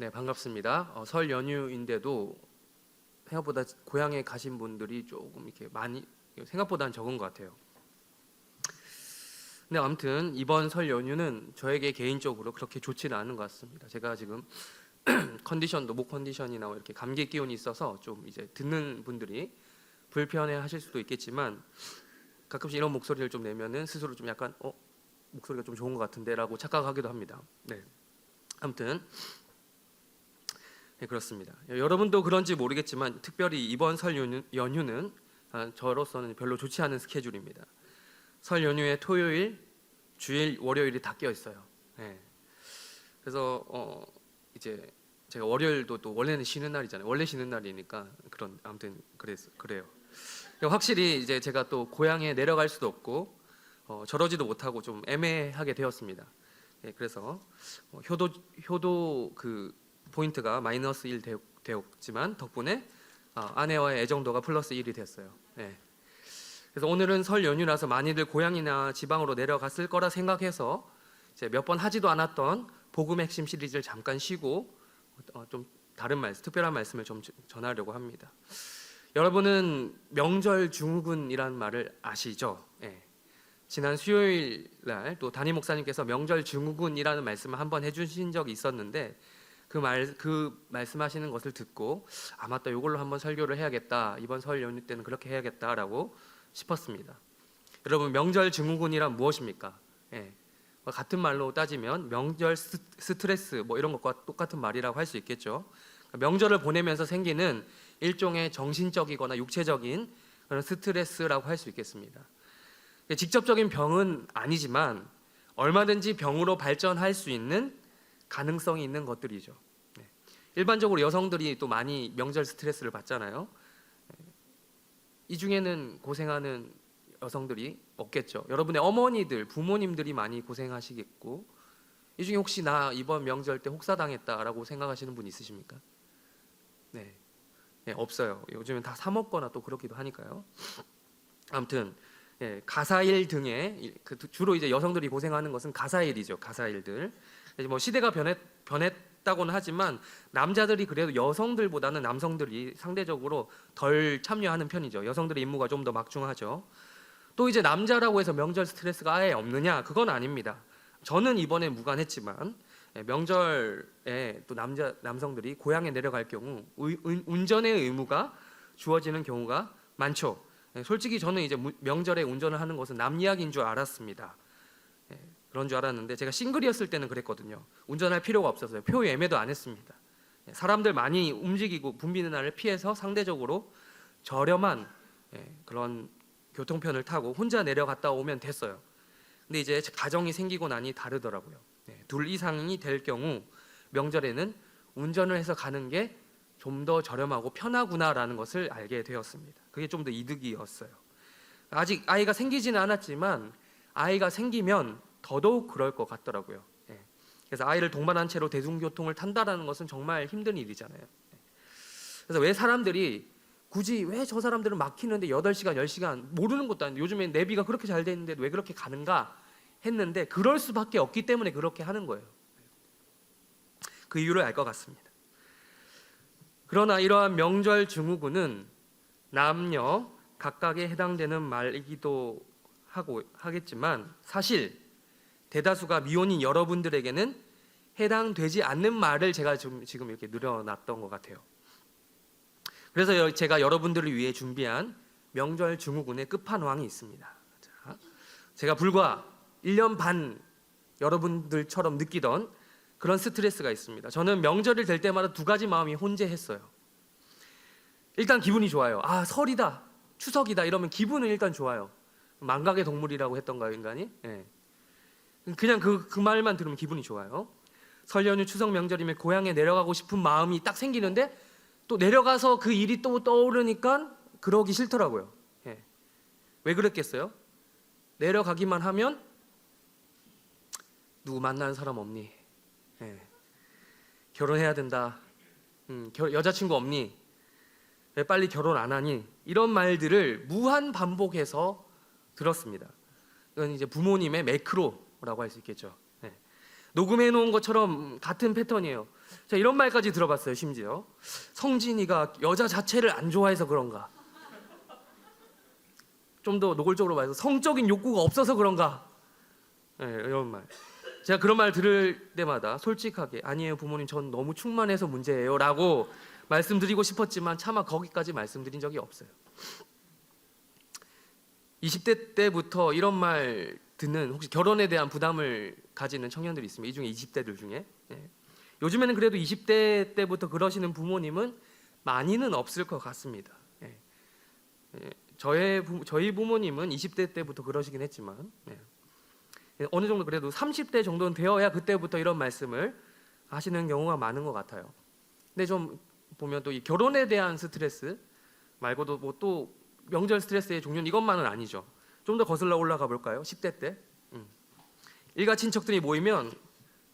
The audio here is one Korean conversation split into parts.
네, 반갑습니다. 설 연휴인데도 생각보다 고향에 가신 분들이 조금 이렇게 많이 생각보다는 적은 것 같아요. 근데 아무튼 이번 설 연휴는 저에게 개인적으로 그렇게 좋지는 않은 것 같습니다. 제가 지금 컨디션도 목 컨디션이나 이렇게 감기 기운이 있어서 좀 이제 듣는 분들이 불편해하실 수도 있겠지만 가끔씩 이런 목소리를 좀 내면은 스스로 좀 약간 목소리가 좀 좋은 것 같은데라고 착각하기도 합니다. 네, 아무튼. 네, 그렇습니다. 여러분도 그런지 모르겠지만 특별히 이번 설 연휴는 저로서는 별로 좋지 않은 스케줄입니다. 설 연휴에 토요일, 주일, 월요일이 다 끼어 있어요. 네. 그래서 이제 제가 월요일도 또 원래는 쉬는 날이잖아요. 원래 쉬는 날이니까 아무튼 그래요. 확실히 이제 제가 또 고향에 내려갈 수도 없고 저러지도 못하고 좀 애매하게 되었습니다. 네, 그래서 효도 그 포인트가 마이너스 1 되었지만 덕분에 아내와의 애정도가 플러스 1이 됐어요. 네. 그래서 오늘은 설 연휴라서 많이들 고향이나 지방으로 내려갔을 거라 생각해서 이제 몇 번 하지도 않았던 복음의 핵심 시리즈를 잠깐 쉬고 좀 다른 말씀, 특별한 말씀을 좀 전하려고 합니다. 여러분은 명절 증후군이라는 말을 아시죠? 네. 지난 수요일 날 또 담임 목사님께서 명절 증후군이라는 말씀을 한번 해주신 적이 있었는데 그 말씀하시는 것을 듣고 맞다, 이걸로 한번 설교를 해야겠다, 이번 설 연휴 때는 그렇게 해야겠다라고 싶었습니다. 여러분, 명절 증후군이란 무엇입니까? 예, 같은 말로 따지면 명절 스트레스 이런 것과 똑같은 말이라고 할 수 있겠죠. 명절을 보내면서 생기는 일종의 정신적이거나 육체적인 그런 스트레스라고 할 수 있겠습니다. 직접적인 병은 아니지만 얼마든지 병으로 발전할 수 있는 가능성이 있는 것들이죠. 네. 일반적으로 여성들이 또 많이 명절 스트레스를 받잖아요. 이 중에는 고생하는 여성들이 없겠죠. 여러분의 어머니들, 부모님들이 많이 고생하시겠고, 이 중에 혹시 나 이번 명절 때 혹사당했다라고 생각하시는 분 있으십니까? 네, 없어요. 요즘은 다 사 먹거나 또 그렇기도 하니까요. 아무튼 가사일 등의 주로 이제 여성들이 고생하는 것은 가사일이죠. 가사일들. 시대가 변했다고는 하지만 남자들이 그래도 여성들보다는 남성들이 상대적으로 덜 참여하는 편이죠. 여성들의 임무가 좀 더 막중하죠. 또 이제 남자라고 해서 명절 스트레스가 아예 없느냐? 그건 아닙니다. 저는 이번에 무관했지만 명절에 또 남성들이 고향에 내려갈 경우 운전의 의무가 주어지는 경우가 많죠. 솔직히 저는 이제 명절에 운전을 하는 것은 남 이야기인 줄 알았습니다. 그런 줄 알았는데 제가 싱글이었을 때는 그랬거든요. 운전할 필요가 없어서요. 표 예매도 안 했습니다. 사람들 많이 움직이고 붐비는 날을 피해서 상대적으로 저렴한 그런 교통편을 타고 혼자 내려갔다 오면 됐어요. 근데 이제 가정이 생기고 나니 다르더라고요. 둘 이상이 될 경우 명절에는 운전을 해서 가는 게 좀 더 저렴하고 편하구나라는 것을 알게 되었습니다. 그게 좀 더 이득이었어요. 아직 아이가 생기지는 않았지만 아이가 생기면 더더욱 그럴 것 같더라고요. 그래서 아이를 동반한 채로 대중교통을 탄다라는 것은 정말 힘든 일이잖아요. 그래서 왜 사람들이 굳이 왜 저 사람들은 막히는데 8시간, 10시간 모르는 것도 아닌데 요즘에 내비가 그렇게 잘 돼 있는데 왜 그렇게 가는가 했는데 그럴 수밖에 없기 때문에 그렇게 하는 거예요. 그 이유를 알 것 같습니다. 그러나 이러한 명절 증후군은 남녀 각각에 해당되는 말이기도 하겠지만 사실 대다수가 미혼인 여러분들에게는 해당되지 않는 말을 제가 지금 이렇게 늘어놨던 것 같아요. 그래서 제가 여러분들을 위해 준비한 명절 증후군의 끝판왕이 있습니다. 제가 불과 1년 반 여러분들처럼 느끼던 그런 스트레스가 있습니다. 저는 명절이 될 때마다 두 가지 마음이 혼재했어요. 일단 기분이 좋아요. 설이다, 추석이다 이러면 기분은 일단 좋아요. 망각의 동물이라고 했던가요, 인간이? 그냥 그 말만 들으면 기분이 좋아요. 설 연휴 추석 명절이면 고향에 내려가고 싶은 마음이 딱 생기는데 또 내려가서 그 일이 또 떠오르니까 그러기 싫더라고요. 왜 그랬겠어요? 내려가기만 하면 누구 만나는 사람 없니? 결혼해야 된다. 여자친구 없니? 왜 빨리 결혼 안 하니? 이런 말들을 무한 반복해서 들었습니다. 이건 이제 부모님의 매크로라고 할 수 있겠죠. 녹음해 놓은 것처럼 같은 패턴이에요. 자, 이런 말까지 들어봤어요. 심지어 성진이가 여자 자체를 안 좋아해서 그런가, 좀 더 노골적으로 말해서 성적인 욕구가 없어서 그런가, 네, 이런 말. 제가 그런 말 들을 때마다 솔직하게 아니에요 부모님, 전 너무 충만해서 문제예요 라고 말씀드리고 싶었지만 차마 거기까지 말씀드린 적이 없어요. 20대 때부터 이런 말 듣는, 혹시 결혼에 대한 부담을 가지는 청년들이 있습니다. 이 중에 20대들 중에. 예. 요즘에는 그래도 20대 때부터 그러시는 부모님은 많이는 없을 것 같습니다. 예. 예. 저희 부모님은 20대 때부터 그러시긴 했지만, 예. 어느 정도 그래도 30대 정도는 되어야 그때부터 이런 말씀을 하시는 경우가 많은 것 같아요. 근데 좀 보면 또 이 결혼에 대한 스트레스 말고도 뭐 또 명절 스트레스의 종류는 이것만은 아니죠. 좀 더 거슬러 올라가 볼까요? 10대 때 일가 친척들이 모이면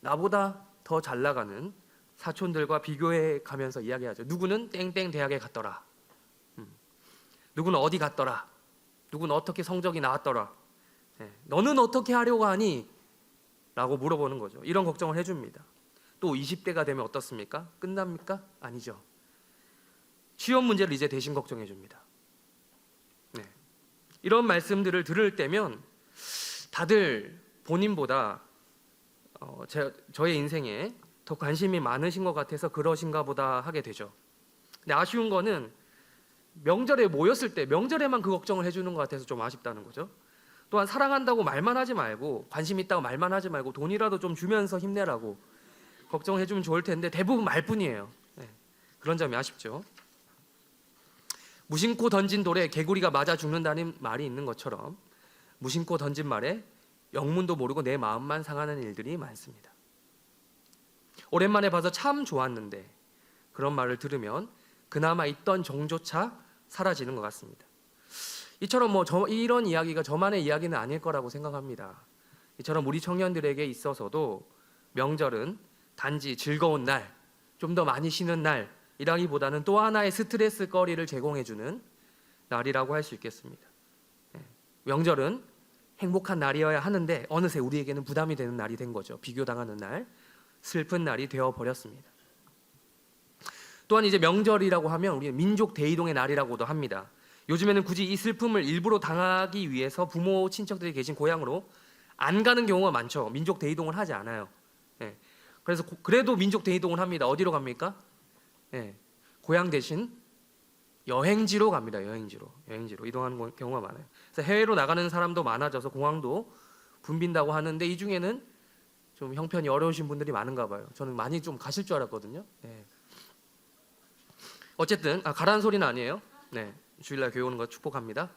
나보다 더 잘 나가는 사촌들과 비교해 가면서 이야기하죠. 누구는 땡땡 대학에 갔더라, 누구는 어디 갔더라, 누구는 어떻게 성적이 나왔더라, 너는 어떻게 하려고 하니? 라고 물어보는 거죠. 이런 걱정을 해줍니다. 또 20대가 되면 어떻습니까? 끝납니까? 아니죠. 취업 문제를 이제 대신 걱정해 줍니다. 네. 이런 말씀들을 들을 때면 다들 본인보다 저의 인생에 더 관심이 많으신 것 같아서 그러신가 보다 하게 되죠. 근데 아쉬운 거는 명절에 모였을 때 명절에만 그 걱정을 해주는 것 같아서 좀 아쉽다는 거죠. 또한 사랑한다고 말만 하지 말고, 관심 있다고 말만 하지 말고 돈이라도 좀 주면서 힘내라고 걱정을 해주면 좋을 텐데 대부분 말뿐이에요. 네. 그런 점이 아쉽죠. 무심코 던진 돌에 개구리가 맞아 죽는다는 말이 있는 것처럼 무심코 던진 말에 영문도 모르고 내 마음만 상하는 일들이 많습니다. 오랜만에 봐서 참 좋았는데 그런 말을 들으면 그나마 있던 정조차 사라지는 것 같습니다. 이처럼 이런 이야기가 저만의 이야기는 아닐 거라고 생각합니다. 이처럼 우리 청년들에게 있어서도 명절은 단지 즐거운 날, 좀 더 많이 쉬는 날이라기보다는 또 하나의 스트레스 거리를 제공해주는 날이라고 할 수 있겠습니다. 명절은 행복한 날이어야 하는데 어느새 우리에게는 부담이 되는 날이 된 거죠. 비교당하는 날, 슬픈 날이 되어버렸습니다. 또한 이제 명절이라고 하면 우리는 민족 대이동의 날이라고도 합니다. 요즘에는 굳이 이 슬픔을 일부러 당하기 위해서 부모, 친척들이 계신 고향으로 안 가는 경우가 많죠. 민족 대이동을 하지 않아요. 그래서 그래도 민족 대이동을 합니다. 어디로 갑니까? 고향 대신 여행지로 갑니다. 여행지로 이동하는 경우가 많아요. 그래서 해외로 나가는 사람도 많아져서 공항도 붐빈다고 하는데 이 중에는 좀 형편이 어려우신 분들이 많은가 봐요. 저는 많이 좀 가실 줄 알았거든요. 어쨌든 가라는 소리는 아니에요. 주일날 교회 오는 거 축복합니다.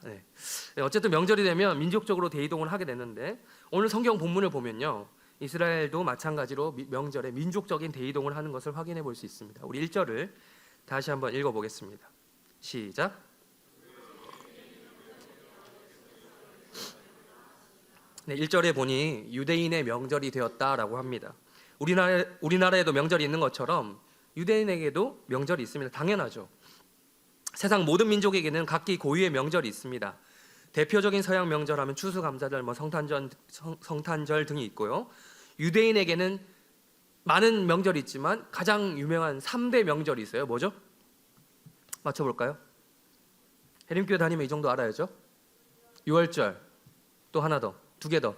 어쨌든 명절이 되면 민족적으로 대이동을 하게 되는데 오늘 성경 본문을 보면요, 이스라엘도 마찬가지로 명절에 민족적인 대이동을 하는 것을 확인해 볼 수 있습니다. 우리 1절을 다시 한번 읽어보겠습니다. 시작. 네, 1절에 보니 유대인의 명절이 되었다라고 합니다. 우리나라에도 명절이 있는 것처럼 유대인에게도 명절이 있습니다. 당연하죠. 세상 모든 민족에게는 각기 고유의 명절이 있습니다. 대표적인 서양 명절하면 추수감사절, 성탄절 등이 있고요. 유대인에게는 많은 명절이 있지만 가장 유명한 3대 명절이 있어요. 뭐죠? 맞춰볼까요? 해림교회 다니면 이 정도 알아야죠. 유월절, 또 하나 더, 2개 더.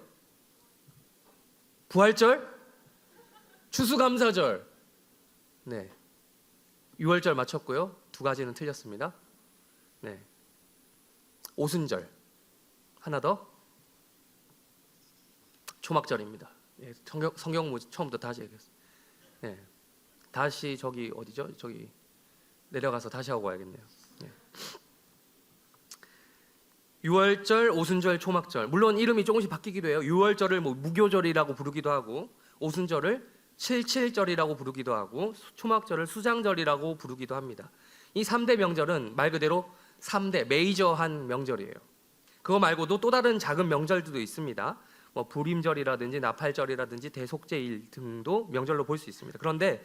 부활절, 추수감사절. 네, 유월절 맞췄고요. 2가지는 틀렸습니다. 오순절, 하나 더, 초막절입니다. 성경 처음부터 다시 얘기했어요. 다시 저기 어디죠? 저기 내려가서 다시 하고 와야겠네요. 유월절, 오순절, 초막절. 물론 이름이 조금씩 바뀌기도 해요. 유월절을 무교절이라고 부르기도 하고, 오순절을 칠칠절이라고 부르기도 하고, 초막절을 수장절이라고 부르기도 합니다. 이 3대 명절은 말 그대로 3대 메이저한 명절이에요. 그거 말고도 또 다른 작은 명절들도 있습니다. 불임절이라든지 나팔절이라든지 대속제일 등도 명절로 볼 수 있습니다. 그런데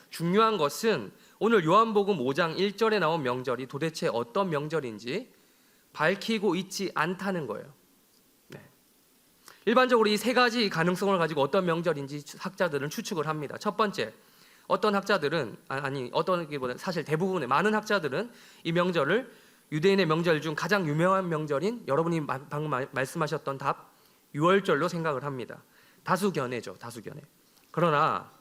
중요한 것은 오늘 요한복음 5장 1절에 나온 명절이 도대체 어떤 명절인지 밝히고 있지 않다는 거예요. 일반적으로 이 3가지 가능성을 가지고 어떤 명절인지 학자들은 추측을 합니다. 첫 번째, 어떤 학자들은 어떤 게보다 사실 대부분의 많은 학자들은 이 명절을 유대인의 명절 중 가장 유명한 명절인 여러분이 방금 말씀하셨던 답 유월절로 생각을 합니다. 다수견해죠, 다수견해. 그러나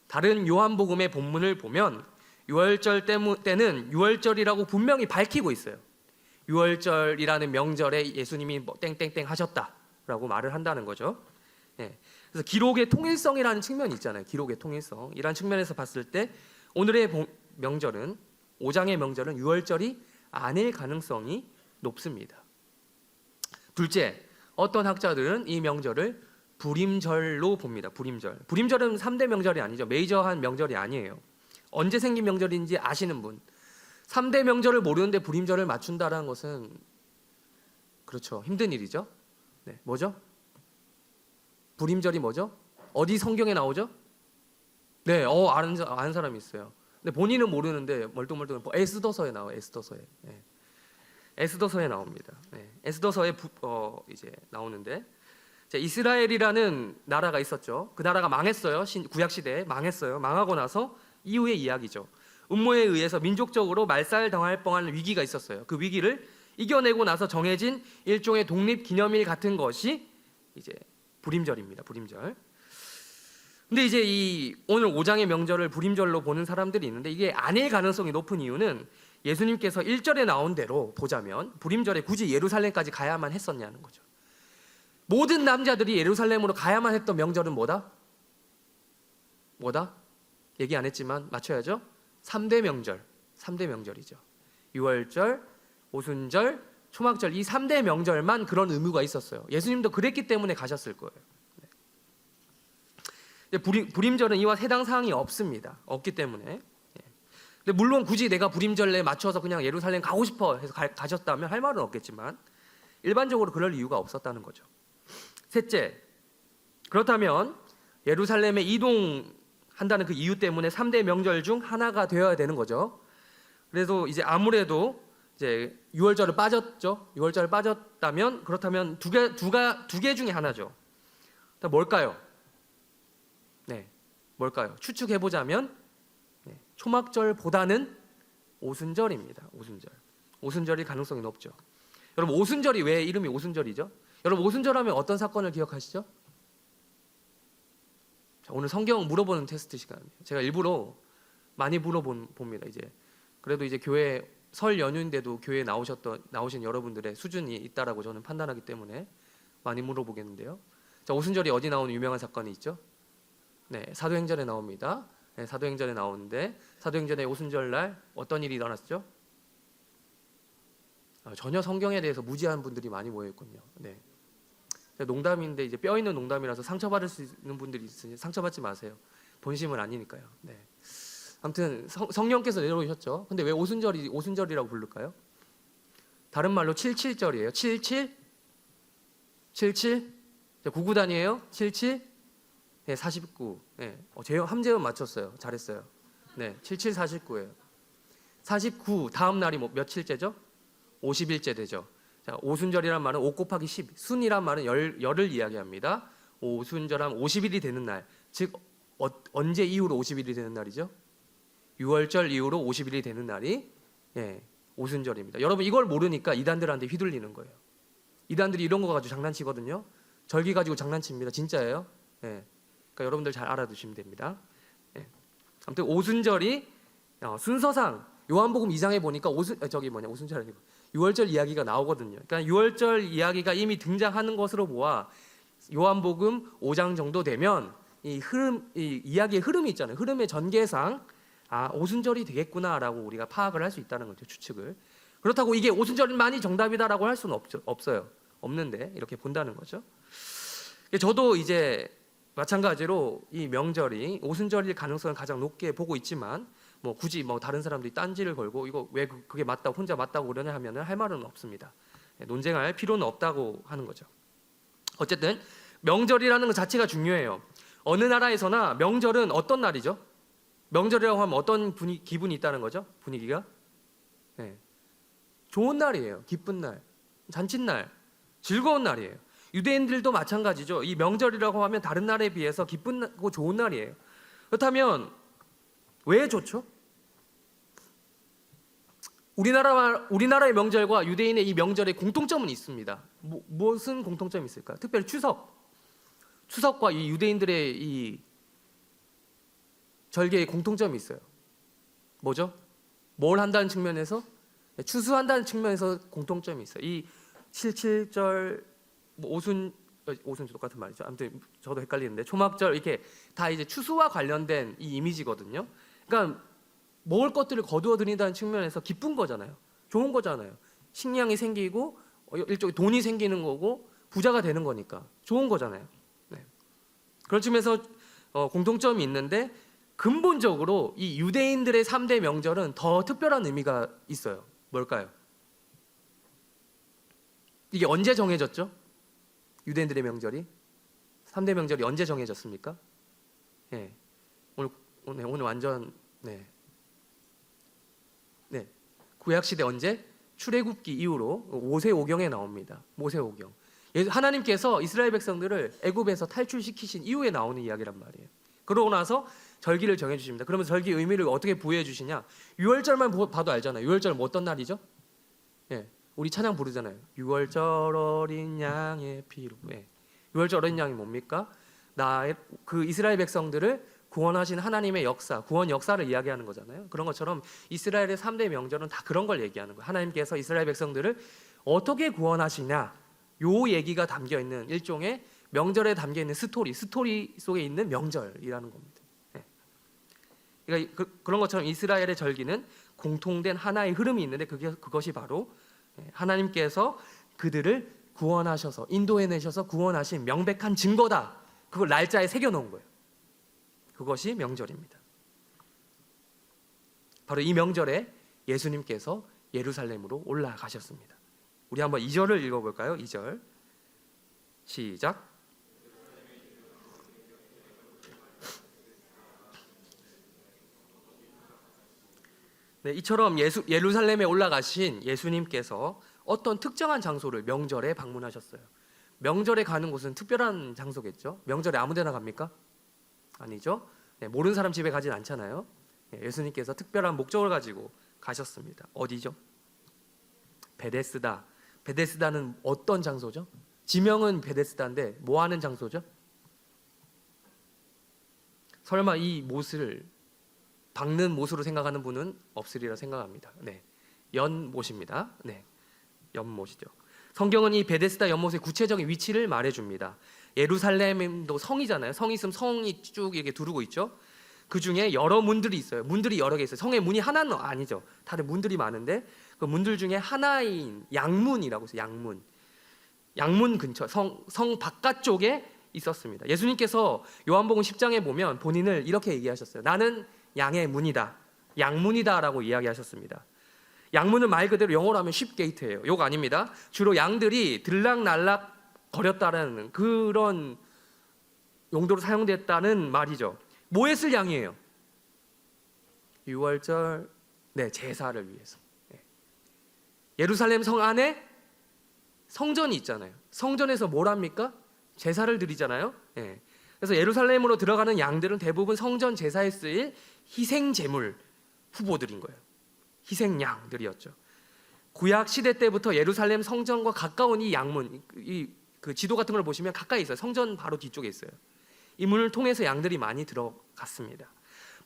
다른 요한복음의 본문을 보면 유월절 때는 유월절이라고 분명히 밝히고 있어요. 유월절이라는 명절에 예수님이 뭐 땡땡땡 하셨다라고 말을 한다는 거죠. 예. 그래서 기록의 통일성이라는 측면이 있잖아요. 기록의 통일성. 이런 측면에서 봤을 때 오늘의 명절은 5장의 명절은 유월절이 아닐 가능성이 높습니다. 둘째, 어떤 학자들은 이 명절을 불임절로 봅니다. 불임절. 불임절은 3대 명절이 아니죠. 메이저한 명절이 아니에요. 언제 생긴 명절인지 아시는 분. 3대 명절을 모르는데 불임절을 맞춘다는 것은 그렇죠. 힘든 일이죠. 네, 뭐죠? 불임절이 뭐죠? 어디 성경에 나오죠? 네, 아는 사람이 있어요. 근데 본인은 모르는데 멀뚱멀뚱 에스더서에 나와요. 에스더서에. 네. 에스더서에 나옵니다. 네. 에스더서에 이제 나오는데 자, 이스라엘이라는 나라가 있었죠. 그 나라가 망했어요. 구약 시대에 망했어요. 망하고 나서 이후의 이야기죠. 음모에 의해서 민족적으로 말살당할 뻔한 위기가 있었어요. 그 위기를 이겨내고 나서 정해진 일종의 독립기념일 같은 것이 이제 불임절입니다. 불임절. 근데 이제 이 오늘 5장의 명절을 불임절로 보는 사람들이 있는데 이게 아닐 가능성이 높은 이유는 예수님께서 1절에 나온 대로 보자면 불임절에 굳이 예루살렘까지 가야만 했었냐는 거죠. 모든 남자들이 예루살렘으로 가야만 했던 명절은 뭐다? 뭐다? 얘기 안 했지만 맞춰야죠. 3대 명절. 3대 명절이죠. 유월절, 오순절, 초막절 이 3대 명절만 그런 의무가 있었어요. 예수님도 그랬기 때문에 가셨을 거예요. 네. 불임절은 이와 해당 사항이 없습니다. 없기 때문에. 근데 물론 굳이 내가 불임절에 맞춰서 그냥 예루살렘 가고 싶어 해서 가셨다면 할 말은 없겠지만 일반적으로 그럴 이유가 없었다는 거죠. 셋째, 그렇다면 예루살렘에 이동한다는 그 이유 때문에 3대 명절 중 하나가 되어야 되는 거죠. 그래서 이제 아무래도 이제 유월절을 빠졌죠. 유월절을 빠졌다면 그렇다면 두 개 중에 하나죠. 뭘까요? 네, 뭘까요? 추측해 보자면 초막절보다는 오순절입니다. 오순절. 오순절이 가능성이 높죠. 여러분 오순절이 왜 이름이 오순절이죠? 여러분 오순절 하면 어떤 사건을 기억하시죠? 자, 오늘 성경 물어보는 테스트 시간입니다. 제가 일부러 많이 물어봅니다. 이제 그래도 이제 교회 설 연휴인데도 교회에 나오신 여러분들의 수준이 있다라고 저는 판단하기 때문에 많이 물어보겠는데요. 자, 오순절이 어디 나오는 유명한 사건이 있죠? 네, 사도행전에 나옵니다. 네, 사도행전에 나오는데 사도행전의 오순절 날 어떤 일이 일어났죠? 전혀 성경에 대해서 무지한 분들이 많이 모여 있군요. 네. 농담인데 이제 뼈 있는 농담이라서 상처받을 수 있는 분들이 있으니 상처받지 마세요. 본심은 아니니까요. 네. 아무튼 성령께서 내려오셨죠. 근데 왜 오순절이라고 부를까요? 다른 말로 77절이에요. 77? 77? 구구단이에요? 77? 네, 49. 네. 함재은 맞췄어요. 잘했어요. 네, 77, 49예요. 49 다음 날이 며칠째죠? 50일째 되죠. 자, 오순절이란 말은 5 곱하기 10, 순이란 말은 열을 이야기합니다. 오순절하면 50일이 되는 날, 즉 언제 이후로 50일이 되는 날이죠? 유월절 이후로 50일이 되는 날이 오순절입니다. 여러분 이걸 모르니까 이단들한테 휘둘리는 거예요. 이단들이 이런 거 가지고 장난치거든요. 절기 가지고 장난칩니다. 진짜예요. 그러니까 여러분들 잘 알아두시면 됩니다. 아무튼 오순절이 순서상 요한복음 2장에 보니까 오순절 아니고 유월절 이야기가 나오거든요. 그러니까 유월절 이야기가 이미 등장하는 것으로 보아 요한복음 5장 정도 되면 이 이야기의 흐름이 있잖아요. 흐름의 전개상 오순절이 되겠구나라고 우리가 파악을 할 수 있다는 거죠. 추측을. 그렇다고 이게 오순절만이 정답이다라고 할 수는 없어요. 없는데 이렇게 본다는 거죠. 저도 이제 마찬가지로 이 명절이 오순절일 가능성을 가장 높게 보고 있지만 굳이 다른 사람들이 딴지를 걸고 이거 왜 그게 맞다 혼자 맞다고 그러냐 하면은 할 말은 없습니다. 논쟁할 필요는 없다고 하는 거죠. 어쨌든 명절이라는 것 자체가 중요해요. 어느 나라에서나 명절은 어떤 날이죠? 명절이라고 하면 어떤 기분이 있다는 거죠? 분위기가 좋은 날이에요. 기쁜 날, 잔칫날, 즐거운 날이에요. 유대인들도 마찬가지죠. 이 명절이라고 하면 다른 날에 비해서 기쁘고 좋은 날이에요. 그렇다면 왜 좋죠? 우리나라의 명절과 유대인의 이 명절의 공통점은 있습니다. 무슨 공통점이 있을까요? 특별히 추석과 이 유대인들의 이 절개의 공통점이 있어요. 뭐죠? 뭘 한다는 측면에서? 추수한다는 측면에서 공통점이 있어요. 이 77절, 오순절 똑같은 말이죠. 아무튼 저도 헷갈리는데 초막절 이렇게 다 이제 추수와 관련된 이 이미지거든요. 그러니까 먹을 것들을 거두어 드린다는 측면에서 기쁜 거잖아요. 좋은 거잖아요. 식량이 생기고 일종의 돈이 생기는 거고 부자가 되는 거니까 좋은 거잖아요. 네. 그런 측면에서 공통점이 있는데 근본적으로 이 유대인들의 3대 명절은 더 특별한 의미가 있어요. 뭘까요? 이게 언제 정해졌죠? 유대인들의 명절이 3대 명절이 언제 정해졌습니까? 네. 오늘 완전 네. 구약시대 언제? 출애굽기 이후로 모세오경에 나옵니다. 모세오경. 하나님께서 이스라엘 백성들을 애굽에서 탈출시키신 이후에 나오는 이야기란 말이에요. 그러고 나서 절기를 정해주십니다. 그러면 절기 의미를 어떻게 부여해 주시냐? 6월절만 봐도 알잖아요. 6월절 뭐 어떤 날이죠? 예, 우리 찬양 부르잖아요. 6월절 어린 양의 피로. 예. 6월절 어린 양이 뭡니까? 그 이스라엘 백성들을 구원하신 하나님의 역사, 구원 역사를 이야기하는 거잖아요. 그런 것처럼 이스라엘의 3대 명절은 다 그런 걸 얘기하는 거예요. 하나님께서 이스라엘 백성들을 어떻게 구원하시냐, 요 얘기가 담겨 있는 일종의 명절에 담겨 있는 스토리 속에 있는 명절이라는 겁니다. 네. 그러니까 그런 것처럼 이스라엘의 절기는 공통된 하나의 흐름이 있는데 그것이 바로 하나님께서 그들을 구원하셔서 인도해내셔서 구원하신 명백한 증거다. 그걸 날짜에 새겨놓은 거예요. 그것이 명절입니다. 바로 이 명절에 예수님께서 예루살렘으로 올라가셨습니다. 우리 한번 2절을 읽어볼까요? 2절 시작. 네, 이처럼 예루살렘에 올라가신 예수님께서 어떤 특정한 장소를 명절에 방문하셨어요. 명절에 가는 곳은 특별한 장소겠죠. 명절에 아무데나 갑니까? 아니죠. 네, 모르는 사람 집에 가진 않잖아요. 예수님께서 특별한 목적을 가지고 가셨습니다. 어디죠? 베데스다. 베데스다는 어떤 장소죠? 지명은 베데스다인데 뭐 하는 장소죠? 설마 이 못을 박는 못으로 생각하는 분은 없으리라 생각합니다. 네, 연못입니다. 네, 연못이죠. 성경은 이 베데스다 연못의 구체적인 위치를 말해줍니다. 예루살렘도 성이잖아요. 성이 있으면 성이 쭉 이렇게 두르고 있죠. 그 중에 여러 문들이 있어요. 문들이 여러 개 있어요. 성의 문이 하나는 아니죠. 다들 문들이 많은데 그 문들 중에 하나인 양문이라고 해서 양문 근처 성 바깥쪽에 있었습니다. 예수님께서 요한복음 10장에 보면 본인을 이렇게 얘기하셨어요. 나는 양의 문이다. 양문이다라고 이야기하셨습니다. 양문은 말 그대로 영어로 하면 쉽게이트예요. 욕 아닙니다. 주로 양들이 들락날락 거렸다는 그런 용도로 사용됐다는 말이죠. 뭐에 쓸 양이에요? 6월절 제사를 위해서. 예루살렘 성 안에 성전이 있잖아요. 성전에서 뭘 합니까? 제사를 드리잖아요. 그래서 예루살렘으로 들어가는 양들은 대부분 성전 제사에 쓰일 희생 제물 후보들인 거예요. 희생 양들이었죠. 구약 시대 때부터 예루살렘 성전과 가까운 이 양문, 그 지도 같은 걸 보시면 가까이 있어요. 성전 바로 뒤쪽에 있어요. 이 문을 통해서 양들이 많이 들어갔습니다.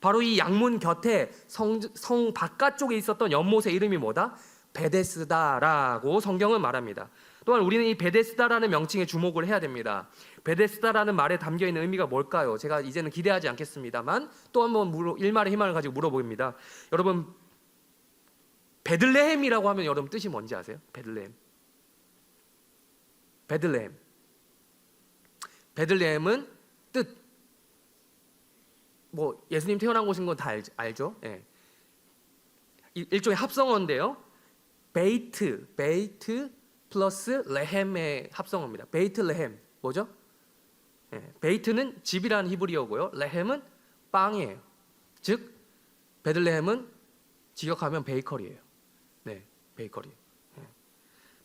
바로 이 양문 곁에 성 바깥쪽에 있었던 연못의 이름이 뭐다? 베데스다라고 성경은 말합니다. 또한 우리는 이 베데스다라는 명칭에 주목을 해야 됩니다. 베데스다라는 말에 담겨있는 의미가 뭘까요? 제가 이제는 기대하지 않겠습니다만 또 한번 일말의 희망을 가지고 물어봅니다. 여러분, 베들레헴이라고 하면 여러분 뜻이 뭔지 아세요? 베들레헴은 뜻, 뭐 예수님 태어난 곳인 건 다 알죠? 일종의 합성어인데요. 베이트 플러스 레헴의 합성어입니다. 베이트레헴 뭐죠? 베이트는 집이라는 히브리어고요. 레헴은 빵이에요. 즉 베들레헴은 직역하면 베이커리예요. 네, 베이커리.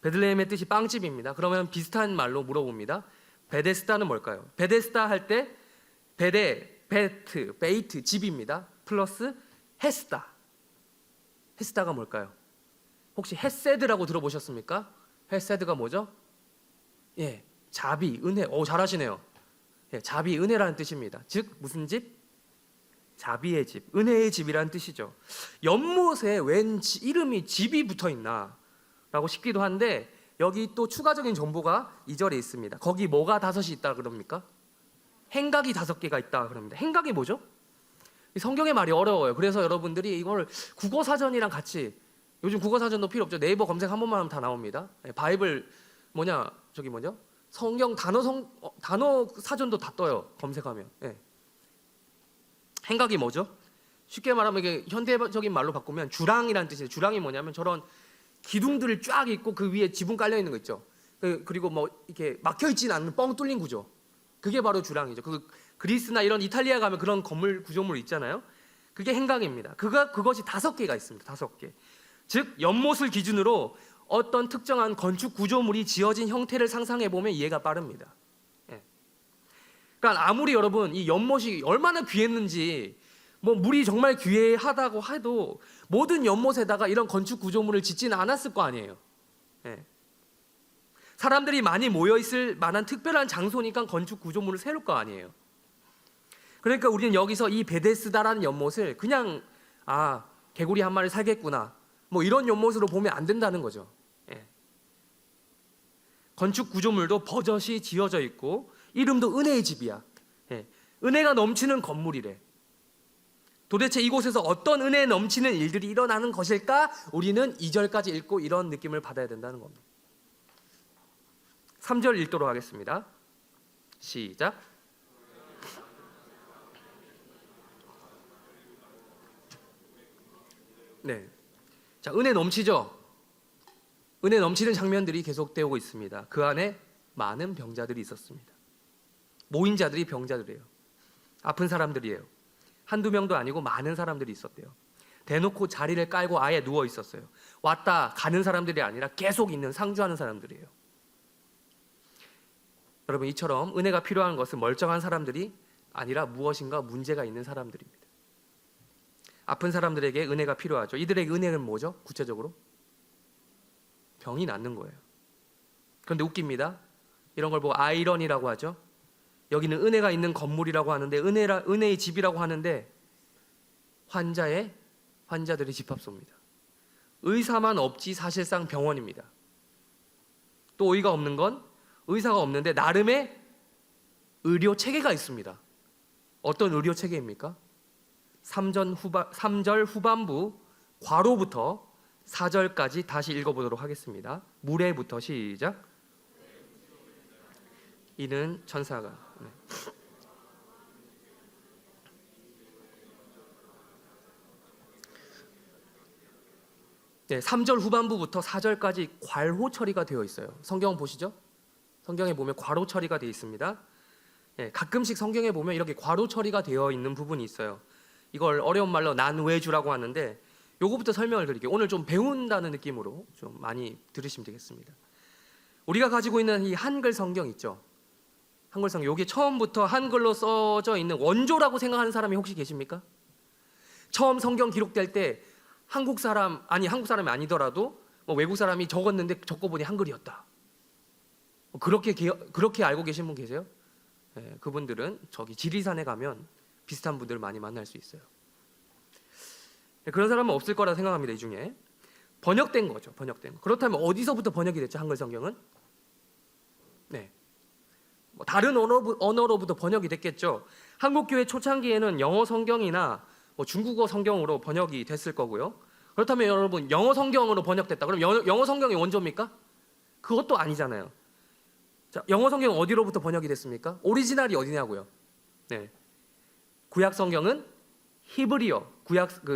베들레헴의 뜻이 빵집입니다. 그러면 비슷한 말로 물어봅니다. 베데스다는 뭘까요? 베데스다 할 때 베이트 집입니다. 플러스 헤스다. 헤스다가 뭘까요? 혹시 헤세드라고 들어보셨습니까? 헤세드가 뭐죠? 예, 자비, 은혜. 오, 잘하시네요. 예, 자비, 은혜라는 뜻입니다. 즉 무슨 집? 자비의 집, 은혜의 집이라는 뜻이죠. 연못에 웬 이름이 집이 붙어 있나? 라고 싶기도 한데 여기 또 추가적인 정보가 2절에 있습니다. 거기 뭐가 5이 있다 그럽니까? 행각이 5개가 있다 그럽니다. 행각이 뭐죠? 성경의 말이 어려워요. 그래서 여러분들이 이걸 국어사전이랑 같이, 요즘 국어사전도 필요 없죠. 네이버 검색 한 번만 하면 다 나옵니다. 바이블 성경 단어 사전도 다 떠요. 검색하면. 예. 행각이 뭐죠? 쉽게 말하면 이게 현대적인 말로 바꾸면 주랑이라는 뜻이에요. 주랑이 뭐냐면 저런 기둥들을 쫙 있고 그 위에 지붕 깔려 있는 거 있죠. 그리고 뭐 이렇게 막혀 있지는 않는 뻥 뚫린 구조. 그게 바로 주랑이죠. 그리스나 이런 이탈리아 가면 그런 건물 구조물 있잖아요. 그게 행각입니다. 그것이 5개가 있습니다. 5개. 즉 연못을 기준으로 어떤 특정한 건축 구조물이 지어진 형태를 상상해 보면 이해가 빠릅니다. 예. 그러니까 아무리 여러분 이 연못이 얼마나 귀했는지, 뭐 물이 정말 귀하다고 해도 모든 연못에다가 이런 건축 구조물을 짓지는 않았을 거 아니에요. 예. 사람들이 많이 모여 있을 만한 특별한 장소니까 건축 구조물을 세울 거 아니에요. 그러니까 우리는 여기서 이 베데스다라는 연못을 그냥 개구리 한 마리 살겠구나, 뭐 이런 연못으로 보면 안 된다는 거죠. 예. 건축 구조물도 버젓이 지어져 있고 이름도 은혜의 집이야. 예. 은혜가 넘치는 건물이래. 도대체 이곳에서 어떤 은혜 넘치는 일들이 일어나는 것일까? 우리는 2절까지 읽고 이런 느낌을 받아야 된다는 겁니다. 3절 읽도록 하겠습니다. 시작. 네. 자, 은혜 넘치죠? 은혜 넘치는 장면들이 계속되고 있습니다. 그 안에 많은 병자들이 있었습니다. 모인 자들이 병자들이에요. 아픈 사람들이에요. 한두 명도 아니고 많은 사람들이 있었대요. 대놓고 자리를 깔고 아예 누워 있었어요. 왔다 가는 사람들이 아니라 계속 있는, 상주하는 사람들이에요. 여러분, 이처럼 은혜가 필요한 것은 멀쩡한 사람들이 아니라 무엇인가 문제가 있는 사람들입니다. 아픈 사람들에게 은혜가 필요하죠. 이들에게 은혜는 뭐죠? 구체적으로 병이 낫는 거예요. 그런데 웃깁니다. 이런 걸 보고 아이러니라고 하죠. 여기는 은혜가 있는 건물이라고 하는데, 은혜의 집이라고 하는데 환자들의 집합소입니다. 의사만 없지 사실상 병원입니다. 또 어이가 없는 건 의사가 없는데 나름의 의료 체계가 있습니다. 어떤 의료 체계입니까? 3절 후반부 괄호부터 4절까지 다시 읽어보도록 하겠습니다. 무례부터 시작. 이는 천사가. 네, 3절 후반부부터 4절까지 괄호 처리가 되어 있어요. 성경 보시죠. 성경에 보면 괄호 처리가 되어 있습니다. 네, 가끔씩 성경에 보면 이렇게 괄호 처리가 되어 있는 부분이 있어요. 이걸 어려운 말로 난외주라고 하는데, 요거부터 설명을 드릴게요. 오늘 좀 배운다는 느낌으로 좀 많이 들으시면 되겠습니다. 우리가 가지고 있는 이 한글 성경 있죠. 한글 성경, 요게 처음부터 한글로 써져 있는 원조라고 생각하는 사람이 혹시 계십니까? 처음 성경 기록될 때 한국 사람이 아니더라도 뭐 외국 사람이 적었는데 적어보니 한글이었다. 그렇게 알고 계신 분 계세요? 네, 그분들은 저기 지리산에 가면 비슷한 분들 많이 만날 수 있어요. 네, 그런 사람은 없을 거라 생각합니다. 이 중에 번역된 거죠. 번역된 거. 그렇다면 어디서부터 번역이 됐죠? 한글 성경은? 네, 뭐 다른 언어로부터 번역이 됐겠죠. 한국교회 초창기에는 영어 성경이나 뭐 중국어 성경으로 번역이 됐을 거고요. 그렇다면 여러분, 영어 성경으로 번역됐다. 그럼 영어 성경이 원조입니까? 그것도 아니잖아요. 자, 영어 성경은 어디로부터 번역이 됐습니까? 오리지널이 어디냐고요? 네, 구약 성경은 히브리어,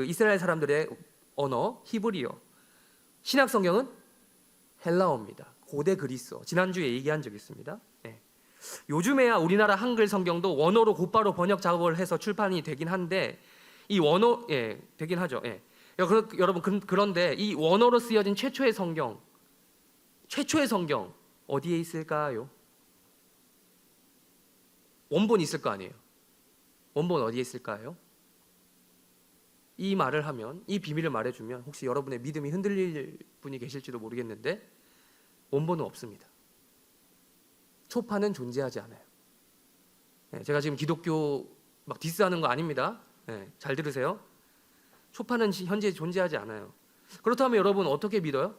이스라엘 사람들의 언어 히브리어. 신약 성경은 헬라어입니다. 고대 그리스어. 지난주에 얘기한 적이 있습니다. 네. 요즘에야 우리나라 한글 성경도 원어로 곧바로 번역 작업을 해서 출판이 되긴 한데, 이 원어 되긴 하죠. 여러분, 그런데 이 원어로 쓰여진 최초의 성경 어디에 있을까요? 원본 있을 거 아니에요. 원본 어디에 있을까요? 이 말을 하면, 이 비밀을 말해주면 혹시 여러분의 믿음이 흔들릴 분이 계실지도 모르겠는데 원본은 없습니다. 초판은 존재하지 않아요. 제가 지금 기독교 막 디스하는 거 아닙니다. 잘 들으세요. 초판은 현재 존재하지 않아요. 그렇다면 여러분 어떻게 믿어요?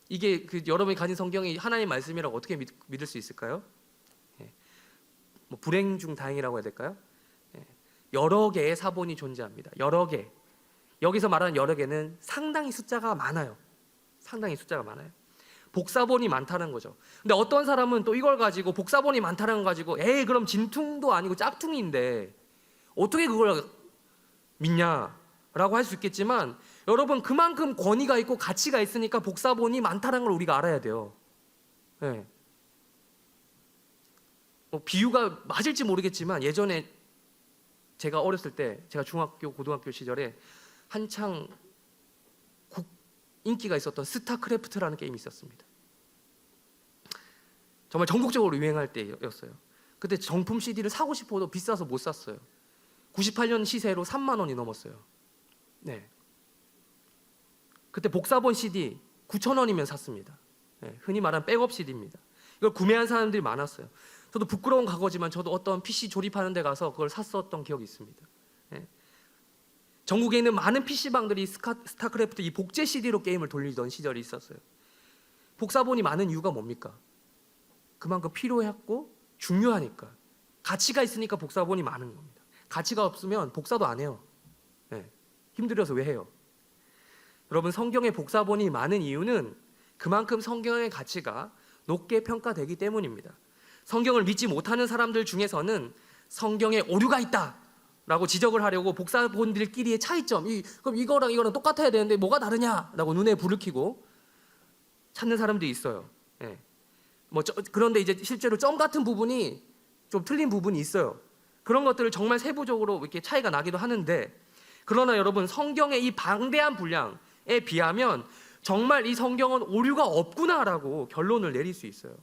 이게 여러분이 가진 성경이 하나님의 말씀이라고 어떻게 믿을 수 있을까요? 뭐 불행 중 다행이라고 해야 될까요? 여러 개의 사본이 존재합니다. 여러 개. 여기서 말하는 여러 개는 상당히 숫자가 많아요. 상당히 숫자가 많아요. 복사본이 많다는 거죠. 근데 어떤 사람은 또 이걸 가지고 복사본이 많다는 거 가지고 에이 그럼 진퉁도 아니고 짝퉁인데 어떻게 그걸 믿냐라고 할 수 있겠지만 여러분 그만큼 권위가 있고 가치가 있으니까 복사본이 많다는 걸 우리가 알아야 돼요. 뭐 비유가 맞을지 모르겠지만 예전에 제가 어렸을 때 제가 중학교 고등학교 시절에 한창 인기가 있었던 스타크래프트라는 게임이 있었습니다. 정말 전국적으로 유행할 때였어요. 그때 정품 CD를 사고 싶어도 비싸서 못 샀어요. 98년 시세로 3만 원이 넘었어요. 그때 복사본 CD 9,000원이면 샀습니다. 흔히 말하는 백업 CD입니다. 이걸 구매한 사람들이 많았어요. 저도 부끄러운 과거지만 저도 어떤 PC 조립하는 데 가서 그걸 샀었던 기억이 있습니다. 전국에 있는 많은 PC방들이 스타크래프트 이 복제 CD로 게임을 돌리던 시절이 있었어요. 복사본이 많은 이유가 뭡니까? 그만큼 필요했고 중요하니까. 가치가 있으니까 복사본이 많은 겁니다. 가치가 없으면 복사도 안 해요. 힘들어서 왜 해요? 여러분 성경에 복사본이 많은 이유는 그만큼 성경의 가치가 높게 평가되기 때문입니다. 성경을 믿지 못하는 사람들 중에서는 성경에 오류가 있다 라고 지적을 하려고 복사본들끼리의 차이점, 그럼 이거랑 이거랑 똑같아야 되는데 뭐가 다르냐라고 눈에 불을 켜고 찾는 사람들이 있어요. 그런데 이제 실제로 점 같은 부분이 좀 틀린 부분이 있어요. 그런 것들을 정말 세부적으로 이렇게 차이가 나기도 하는데, 그러나 여러분 성경의 이 방대한 분량에 비하면 정말 이 성경은 오류가 없구나라고 결론을 내릴 수 있어요.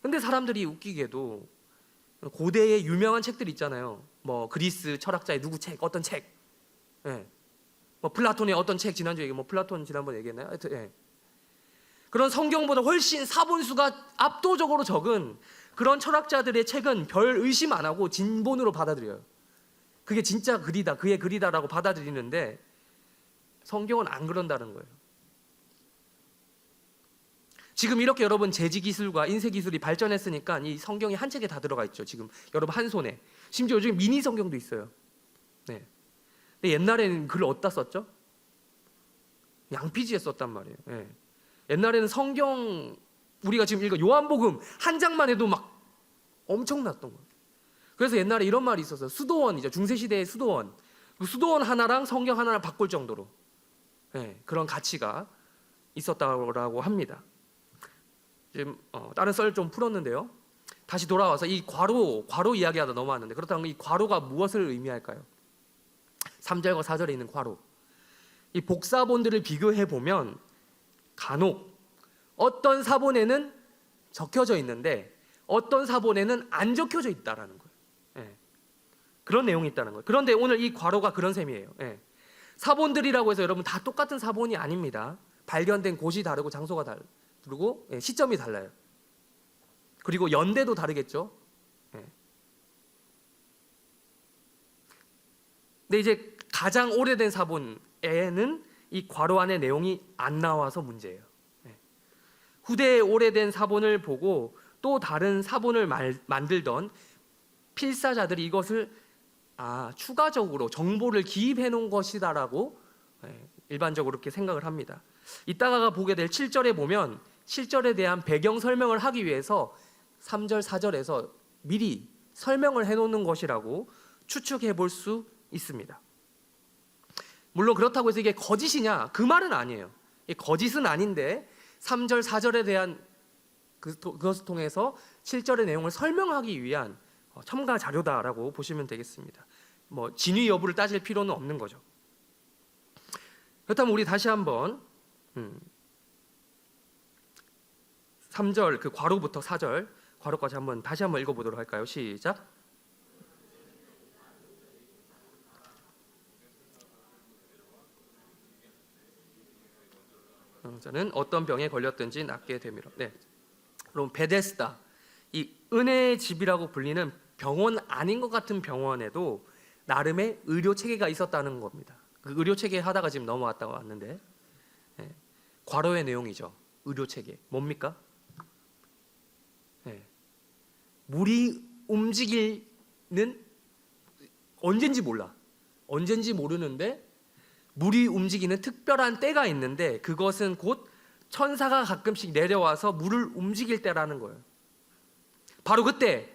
근데 사람들이 웃기게도 고대의 유명한 책들 있잖아요. 뭐 그리스 철학자의 누구 책, 어떤 책, 뭐 플라톤의 어떤 책, 지난주에 뭐 플라톤 지난번에 얘기했나요? 그런 성경보다 훨씬 사본수가 압도적으로 적은 그런 철학자들의 책은 별 의심 안 하고 진본으로 받아들여요. 그게 진짜 글이다, 그의 글이다라고 받아들이는데 성경은 안 그런다는 거예요. 지금 이렇게 여러분 제지기술과 인쇄기술이 발전했으니까 이 성경이 한 책에 다 들어가 있죠. 지금 여러분 한 손에. 심지어 요즘 미니 성경도 있어요. 근데 옛날에는 글을 어디다 썼죠? 양피지에 썼단 말이에요. 옛날에는 성경 우리가 지금 읽어 요한복음 한 장만 해도 막 엄청났던 거예요. 그래서 옛날에 이런 말이 있었어요. 수도원이죠. 중세시대의 수도원. 그 수도원 하나랑 성경 하나를 바꿀 정도로 그런 가치가 있었다고 합니다. 지금 다른 썰 좀 풀었는데요. 다시 돌아와서 이 과로 이야기하다 넘어왔는데, 그렇다면 이 과로가 무엇을 의미할까요? 3절과 4절에 있는 과로. 이 복사본들을 비교해 보면 간혹 어떤 사본에는 적혀져 있는데 어떤 사본에는 안 적혀져 있다라는 거예요. 그런 내용이 있다는 거예요. 그런데 오늘 이 과로가 그런 셈이에요. 사본들이라고 해서 여러분 다 똑같은 사본이 아닙니다. 발견된 곳이 다르고 장소가 다르고 시점이 달라요. 그리고 연대도 다르겠죠. 근데 이제 가장 오래된 사본에는 이 괄호 안의 내용이 안 나와서 문제예요. 후대에 오래된 사본을 보고 또 다른 사본을 만들던 필사자들이 이것을 추가적으로 정보를 기입해 놓은 것이다라고 일반적으로 그렇게 생각을 합니다. 이따가 보게 될 7절에 보면 7절에 대한 배경 설명을 하기 위해서 3절, 4절에서 미리 설명을 해놓는 것이라고 추측해 볼 수 있습니다. 물론 그렇다고 해서 이게 거짓이냐? 그 말은 아니에요. 거짓은 아닌데 3절, 4절에 대한 그것을 통해서 7절의 내용을 설명하기 위한 첨가 자료다라고 보시면 되겠습니다. 뭐 진위 여부를 따질 필요는 없는 거죠. 그렇다면 우리 다시 한번 3절 그 괄호부터 4절 괄호까지 다시 한번 읽어보도록 할까요? 시작. 저는 어떤 병에 걸렸든지 낫게 되미라. 네. 그럼 베데스다, 이 은혜의 집이라고 불리는 병원 아닌 것 같은 병원에도 나름의 의료 체계가 있었다는 겁니다. 그 의료 체계 하다가 지금 넘어왔다가 왔는데, 네. 괄호의 내용이죠. 의료 체계 뭡니까? 네. 물이 움직이는, 언젠지 몰라. 언젠지 모르는데 물이 움직이는 특별한 때가 있는데, 그것은 곧 천사가 가끔씩 내려와서 물을 움직일 때라는 거예요. 바로 그때,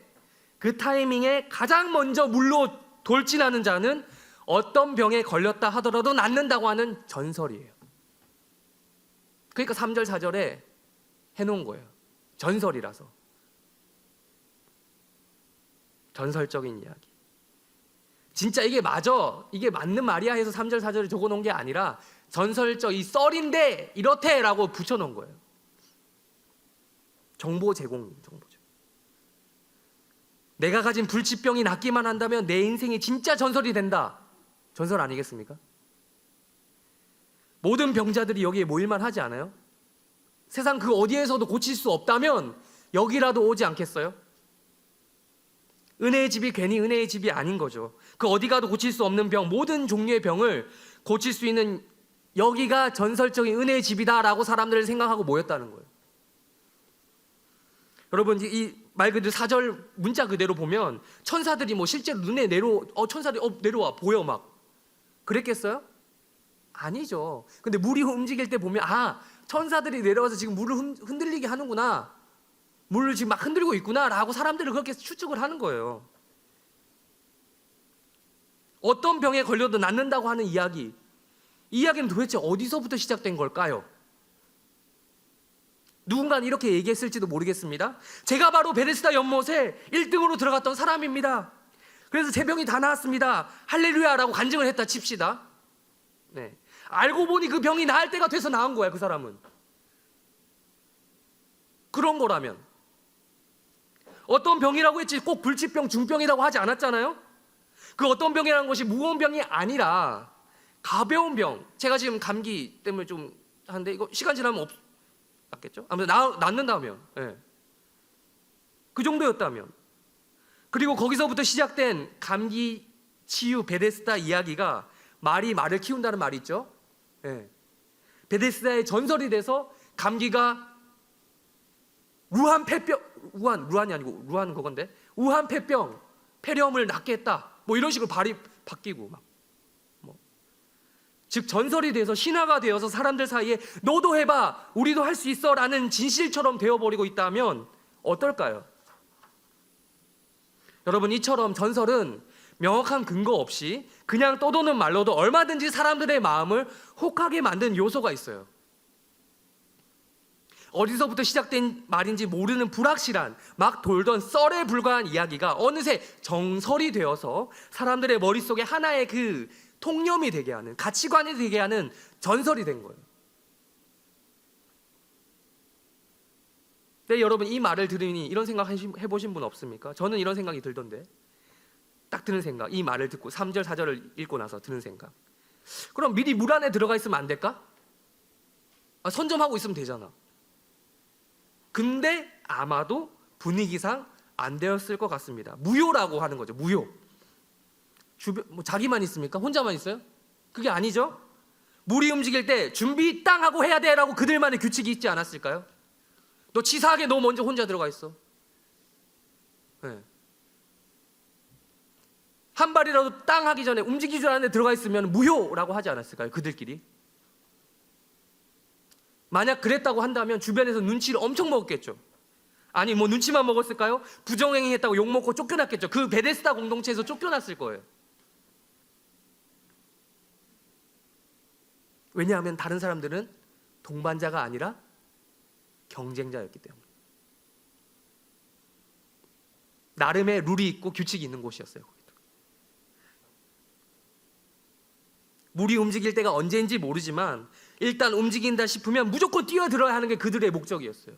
그 타이밍에 가장 먼저 물로 돌진하는 자는 어떤 병에 걸렸다 하더라도 낫는다고 하는 전설이에요. 그러니까 3절 4절에 해놓은 거예요. 전설이라서. 전설적인 이야기. 진짜 이게 맞아, 이게 맞는 말이야 해서 3절 4절에 적어놓은 게 아니라 전설적, 이 썰인데 이렇대 라고 붙여놓은 거예요. 정보 제공, 정보죠. 내가 가진 불치병이 낫기만 한다면 내 인생이 진짜 전설이 된다. 전설 아니겠습니까? 모든 병자들이 여기에 모일만 하지 않아요? 세상 그 어디에서도 고칠 수 없다면 여기라도 오지 않겠어요? 은혜의 집이 괜히 은혜의 집이 아닌 거죠. 그 어디 가도 고칠 수 없는 병, 모든 종류의 병을 고칠 수 있는 여기가 전설적인 은혜의 집이다라고 사람들을 생각하고 모였다는 거예요. 여러분, 이 말 그대로 4절 문자 그대로 보면 천사들이 뭐 실제로 눈에 천사들이 내려와 보여 막 그랬겠어요? 아니죠. 근데 물이 움직일 때 보면 천사들이 내려와서 지금 물을 흔들리게 하는구나, 물을 지금 막 흔들고 있구나 라고 사람들은 그렇게 추측을 하는 거예요. 어떤 병에 걸려도 낫는다고 하는 이야기, 이 이야기는 도대체 어디서부터 시작된 걸까요? 누군가는 이렇게 얘기했을지도 모르겠습니다. 제가 바로 베데스다 연못에 1등으로 들어갔던 사람입니다. 그래서 제 병이 다 나았습니다. 할렐루야라고 간증을 했다 칩시다. 네. 알고 보니 그 병이 나을 때가 돼서 나은 거야, 그 사람은. 그런 거라면 어떤 병이라고 했지 꼭 불치병, 중병이라고 하지 않았잖아요. 그 어떤 병이라는 것이 무거운 병이 아니라 가벼운 병. 제가 지금 감기 때문에 좀 하는데 이거 시간 지나면 낫겠죠? 아무튼 낫는다면, 네. 그 정도였다면, 그리고 거기서부터 시작된 감기 치유 베데스다 이야기가 말이 말을 키운다는 말이 있죠. 네. 베데스다의 전설이 돼서 감기가 루한 그건데 우한 폐병, 폐렴을 낫게 했다. 뭐 이런 식으로 발이 바뀌고 막. 즉 전설이 돼서 신화가 되어서 사람들 사이에 너도 해봐, 우리도 할 수 있어 라는 진실처럼 되어버리고 있다면 어떨까요? 여러분, 이처럼 전설은 명확한 근거 없이 그냥 떠도는 말로도 얼마든지 사람들의 마음을 혹하게 만든 요소가 있어요. 어디서부터 시작된 말인지 모르는 불확실한 막 돌던 썰에 불과한 이야기가 어느새 정설이 되어서 사람들의 머릿속에 하나의 그 통념이 되게 하는, 가치관이 되게 하는 전설이 된 거예요. 네, 여러분, 이 말을 들으니 이런 생각 해보신 분 없습니까? 저는 이런 생각이 들던데, 딱 드는 생각, 이 말을 듣고 3절 4절을 읽고 나서 드는 생각, 그럼 미리 물 안에 들어가 있으면 안 될까? 선점하고 있으면 되잖아. 근데 아마도 분위기상 안 되었을 것 같습니다. 무효라고 하는 거죠. 무효. 자기만 있습니까? 혼자만 있어요? 그게 아니죠. 물이 움직일 때 준비 땅 하고 해야 돼 라고 그들만의 규칙이 있지 않았을까요? 너 치사하게 너 먼저 혼자 들어가 있어. 네. 한 발이라도 땅 하기 전에 움직이지 않는데 들어가 있으면 무효라고 하지 않았을까요? 그들끼리. 만약 그랬다고 한다면 주변에서 눈치를 엄청 먹었겠죠. 아니 뭐 눈치만 먹었을까요? 부정행위했다고 욕먹고 쫓겨났겠죠. 그 베데스다 공동체에서 쫓겨났을 거예요. 왜냐하면 다른 사람들은 동반자가 아니라 경쟁자였기 때문에. 나름의 룰이 있고 규칙이 있는 곳이었어요. 물이 움직일 때가 언제인지 모르지만 일단 움직인다 싶으면 무조건 뛰어들어야 하는 게 그들의 목적이었어요.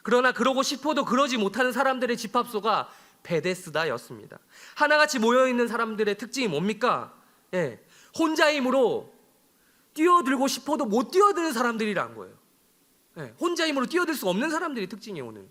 그러나 그러고 싶어도 그러지 못하는 사람들의 집합소가 베데스다였습니다. 하나같이 모여있는 사람들의 특징이 뭡니까? 혼자이므로 뛰어들고 싶어도 못 뛰어드는 사람들이란 거예요. 네, 혼자 힘으로 뛰어들 수 없는 사람들이 특징이에요 오늘.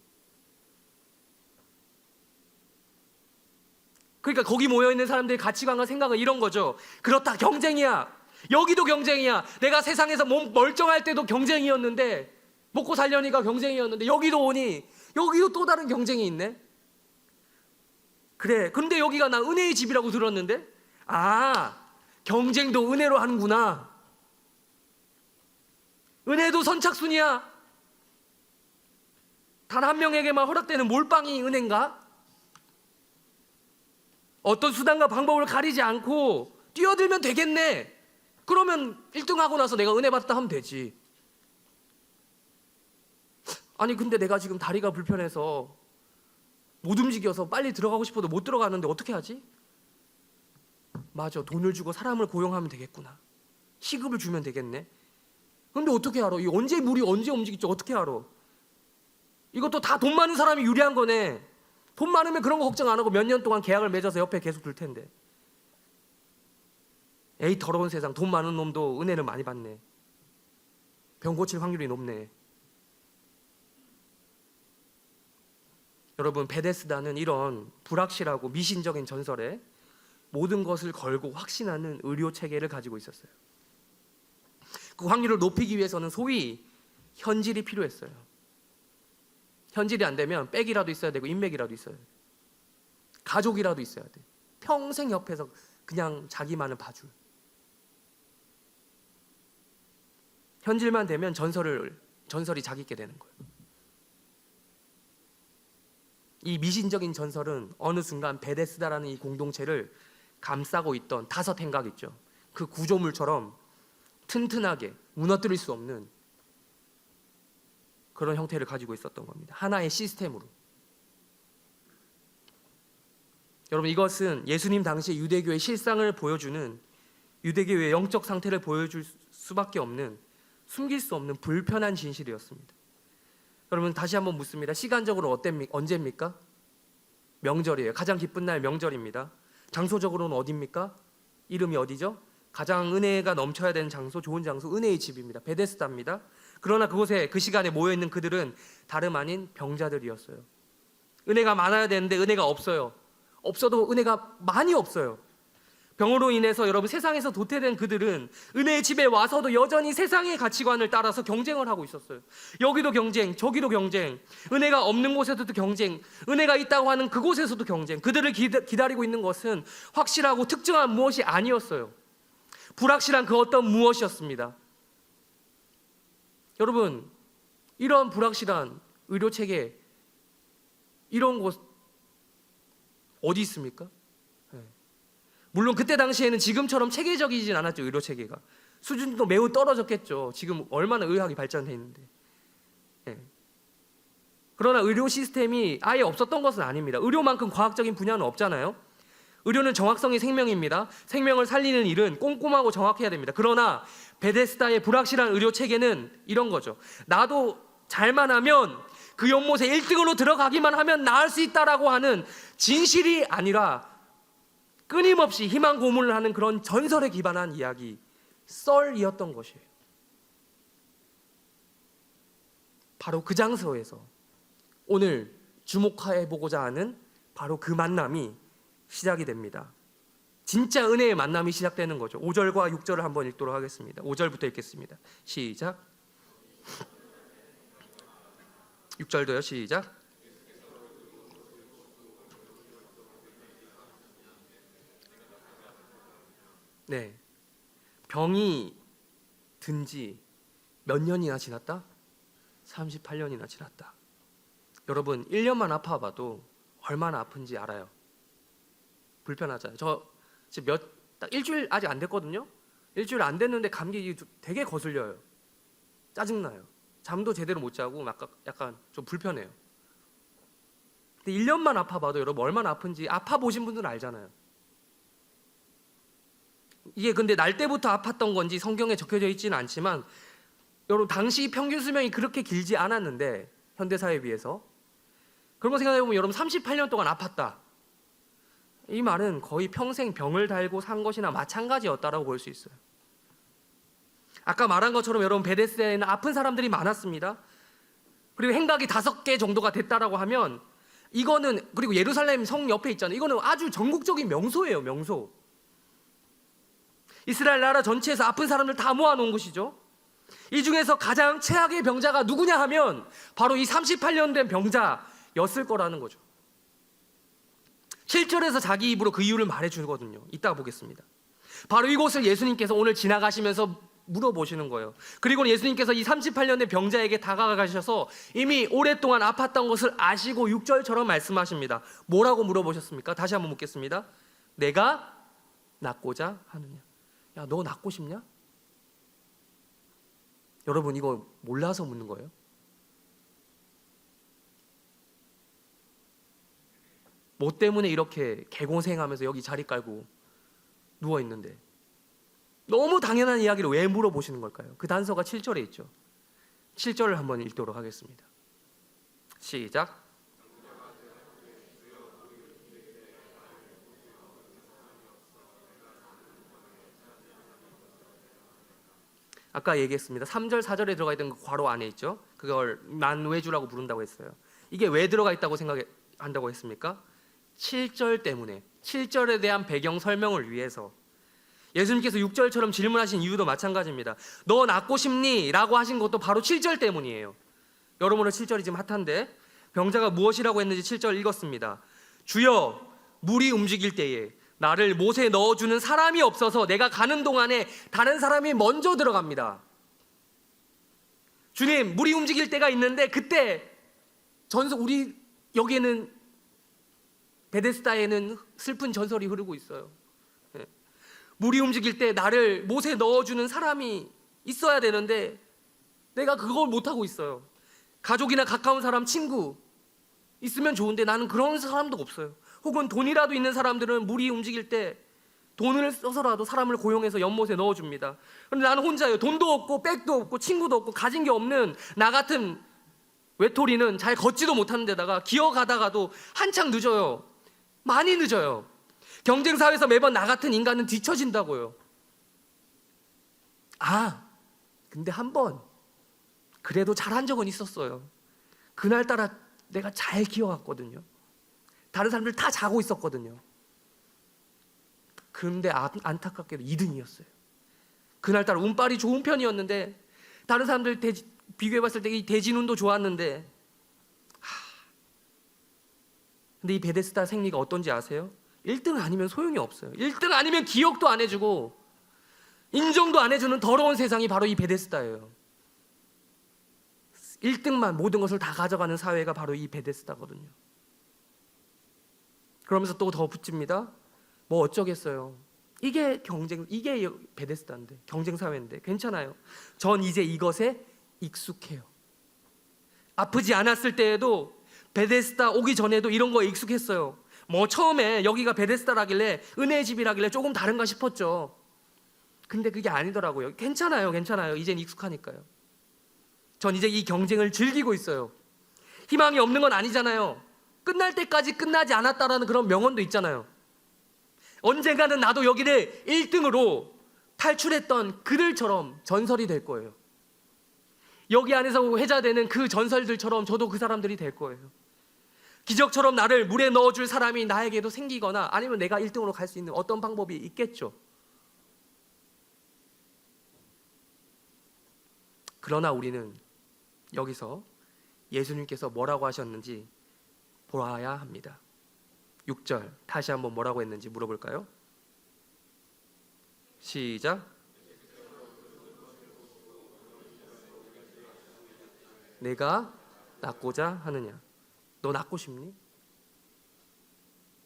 그러니까 거기 모여있는 사람들의 가치관과 생각은 이런 거죠. 그렇다, 경쟁이야. 여기도 경쟁이야. 내가 세상에서 몸 멀쩡할 때도 경쟁이었는데, 먹고 살려니까 경쟁이었는데, 여기도 오니 여기도 또 다른 경쟁이 있네. 그래, 근데 여기가 나 은혜의 집이라고 들었는데, 아, 경쟁도 은혜로 하는구나. 은혜도 선착순이야. 단 한 명에게만 허락되는 몰빵이 은혜인가? 어떤 수단과 방법을 가리지 않고 뛰어들면 되겠네. 그러면 1등 하고 나서 내가 은혜 받다 하면 되지. 아니 근데 내가 지금 다리가 불편해서 못 움직여서 빨리 들어가고 싶어도 못 들어가는데 어떻게 하지? 맞아, 돈을 주고 사람을 고용하면 되겠구나. 시급을 주면 되겠네. 근데 어떻게 알아? 이 언제 물이 언제 움직일지 어떻게 알아? 이것도 다 돈 많은 사람이 유리한 거네. 돈 많으면 그런 거 걱정 안 하고 몇 년 동안 계약을 맺어서 옆에 계속 둘 텐데. 에이 더러운 세상, 돈 많은 놈도 은혜를 많이 받네. 병 고칠 확률이 높네. 여러분, 베데스다는 이런 불확실하고 미신적인 전설에 모든 것을 걸고 확신하는 의료 체계를 가지고 있었어요. 그 확률을 높이기 위해서는 소위 현질이 필요했어요. 현질이 안 되면 백이라도 있어야 되고 인맥이라도 있어야 돼. 가족이라도 있어야 돼. 평생 옆에서 그냥 자기만을 봐줄. 현질만 되면 전설이 자기 있게 되는 거예요. 이 미신적인 전설은 어느 순간 베데스다라는 이 공동체를 감싸고 있던 다섯 행각 있죠. 그 구조물처럼 튼튼하게 무너뜨릴 수 없는 그런 형태를 가지고 있었던 겁니다. 하나의 시스템으로. 여러분, 이것은 예수님 당시 유대교의 실상을 보여주는, 유대교의 영적 상태를 보여줄 수밖에 없는, 숨길 수 없는 불편한 진실이었습니다. 여러분, 다시 한번 묻습니다. 시간적으로 언제입니까? 명절이에요. 가장 기쁜 날 명절입니다. 장소적으로는 어디입니까? 이름이 어디죠? 가장 은혜가 넘쳐야 되는 장소, 좋은 장소, 은혜의 집입니다. 베데스다입니다. 그러나 그곳에 그 시간에 모여있는 그들은 다름 아닌 병자들이었어요. 은혜가 많아야 되는데 은혜가 없어요. 없어도 은혜가 많이 없어요. 병으로 인해서 여러분 세상에서 도태된 그들은 은혜의 집에 와서도 여전히 세상의 가치관을 따라서 경쟁을 하고 있었어요. 여기도 경쟁, 저기도 경쟁, 은혜가 없는 곳에서도 경쟁, 은혜가 있다고 하는 그곳에서도 경쟁. 그들을 기다리고 있는 것은 확실하고 특정한 무엇이 아니었어요. 불확실한 그 어떤 무엇이었습니다. 여러분, 이런 불확실한 의료체계, 이런 곳 어디 있습니까? 물론 그때 당시에는 지금처럼 체계적이진 않았죠. 의료체계가 수준도 매우 떨어졌겠죠. 지금 얼마나 의학이 발전돼 있는데. 그러나 의료 시스템이 아예 없었던 것은 아닙니다. 의료만큼 과학적인 분야는 없잖아요. 의료는 정확성이 생명입니다. 생명을 살리는 일은 꼼꼼하고 정확해야 됩니다. 그러나 베데스다의 불확실한 의료 체계는 이런 거죠. 나도 잘만 하면 그 연못에 1등으로 들어가기만 하면 나을 수 있다라고 하는 진실이 아니라 끊임없이 희망 고문을 하는 그런 전설에 기반한 이야기, 썰이었던 것이에요. 바로 그 장소에서 오늘 주목해보고자 하는 바로 그 만남이 시작이 됩니다. 진짜 은혜의 만남이 시작되는 거죠. 5절과 6절을 한번 읽도록 하겠습니다. 5절부터 읽겠습니다. 시작. 6절도요. 시작. 네, 병이 든 지 몇 년이나 지났다? 38년이나 지났다. 여러분, 1년만 아파봐도 얼마나 아픈지 알아요. 불편하잖아요. 저 지금 딱 일주일 아직 안 됐거든요. 일주일 안 됐는데 감기 되게 거슬려요. 짜증나요. 잠도 제대로 못 자고 약간 좀 불편해요. 근데 1년만 아파봐도 여러분 얼마나 아픈지 아파보신 분들은 알잖아요. 이게 근데 날 때부터 아팠던 건지 성경에 적혀져 있지는 않지만 여러분 당시 평균 수명이 그렇게 길지 않았는데 현대사회에 비해서 그런 거 생각해보면 여러분 38년 동안 아팠다. 이 말은 거의 평생 병을 달고 산 것이나 마찬가지였다라고 볼 수 있어요. 아까 말한 것처럼 여러분 베데스다에는 아픈 사람들이 많았습니다. 그리고 행각이 5개 정도가 됐다라고 하면 이거는, 그리고 예루살렘 성 옆에 있잖아요. 이거는 아주 전국적인 명소예요, 명소. 이스라엘 나라 전체에서 아픈 사람들 다 모아놓은 곳이죠. 이 중에서 가장 최악의 병자가 누구냐 하면 바로 이 38년 된 병자였을 거라는 거죠. 7절에서 자기 입으로 그 이유를 말해주거든요. 이따가 보겠습니다. 바로 이곳을 예수님께서 오늘 지나가시면서 물어보시는 거예요. 그리고 예수님께서 이 38년 된 병자에게 다가가셔서 이미 오랫동안 아팠던 것을 아시고 6절처럼 말씀하십니다. 뭐라고 물어보셨습니까? 다시 한번 묻겠습니다. 내가 낫고자 하느냐? 야, 너 낫고 싶냐? 여러분, 이거 몰라서 묻는 거예요? 뭐 때문에 이렇게 개고생하면서 여기 자리 깔고 누워있는데 너무 당연한 이야기를 왜 물어보시는 걸까요? 그 단서가 7절에 있죠. 7절을 한번 읽도록 하겠습니다. 시작. 아까 얘기했습니다. 3절, 4절에 들어가 있던 그 괄호 안에 있죠. 그걸 난외주라고 부른다고 했어요. 이게 왜 들어가 있다고 생각한다고 했습니까? 7절 때문에, 7절에 대한 배경 설명을 위해서. 예수님께서 6절처럼 질문하신 이유도 마찬가지입니다. 너 낫고 싶니? 라고 하신 것도 바로 7절 때문이에요. 여러분은 7절이 지금 핫한데 병자가 무엇이라고 했는지 7절 읽었습니다. 주여, 물이 움직일 때에 나를 못에 넣어주는 사람이 없어서 내가 가는 동안에 다른 사람이 먼저 들어갑니다. 주님, 물이 움직일 때가 있는데 그때 우리 여기에는 베데스다에는 슬픈 전설이 흐르고 있어요. 물이 움직일 때 나를 못에 넣어주는 사람이 있어야 되는데 내가 그걸 못하고 있어요. 가족이나 가까운 사람, 친구 있으면 좋은데 나는 그런 사람도 없어요. 혹은 돈이라도 있는 사람들은 물이 움직일 때 돈을 써서라도 사람을 고용해서 연못에 넣어줍니다. 그런데 나는 혼자예요. 돈도 없고 백도 없고 친구도 없고 가진 게 없는 나 같은 외톨이는 잘 걷지도 못하는 데다가 기어가다가도 한창 늦어요. 많이 늦어요. 경쟁사회에서 매번 나 같은 인간은 뒤처진다고요. 근데 한 번 그래도 잘한 적은 있었어요. 그날따라 내가 잘 기어갔거든요. 다른 사람들 다 자고 있었거든요. 그런데 안타깝게도 2등이었어요. 그날따라 운빨이 좋은 편이었는데 다른 사람들 비교해봤을 때 이 대진운도 좋았는데 근데 이 베데스다 생리가 어떤지 아세요? 1등 아니면 소용이 없어요. 1등 아니면 기억도 안 해주고 인정도 안 해주는 더러운 세상이 바로 이 베데스다예요. 1등만 모든 것을 다 가져가는 사회가 바로 이 베데스다거든요. 그러면서 또 더 붙입니다. 뭐 어쩌겠어요. 이게 베데스다인데, 경쟁 사회인데 괜찮아요. 전 이제 이것에 익숙해요. 아프지 않았을 때에도 베데스다 오기 전에도 이런 거에 익숙했어요. 뭐 처음에 여기가 베데스다라길래 은혜의 집이라길래 조금 다른가 싶었죠. 근데 그게 아니더라고요. 괜찮아요. 이젠 익숙하니까요. 전 이제 이 경쟁을 즐기고 있어요. 희망이 없는 건 아니잖아요. 끝날 때까지 끝나지 않았다라는 그런 명언도 있잖아요. 언젠가는 나도 여기를 1등으로 탈출했던 그들처럼 전설이 될 거예요. 여기 안에서 회자되는 그 전설들처럼 저도 그 사람들이 될 거예요. 기적처럼 나를 물에 넣어줄 사람이 나에게도 생기거나 아니면 내가 1등으로 갈 수 있는 어떤 방법이 있겠죠. 그러나 우리는 여기서 예수님께서 뭐라고 하셨는지 보아야 합니다. 6절 다시 한번 뭐라고 했는지 물어볼까요? 시작. 내가 낫고자 하느냐? 너 낫고 싶니?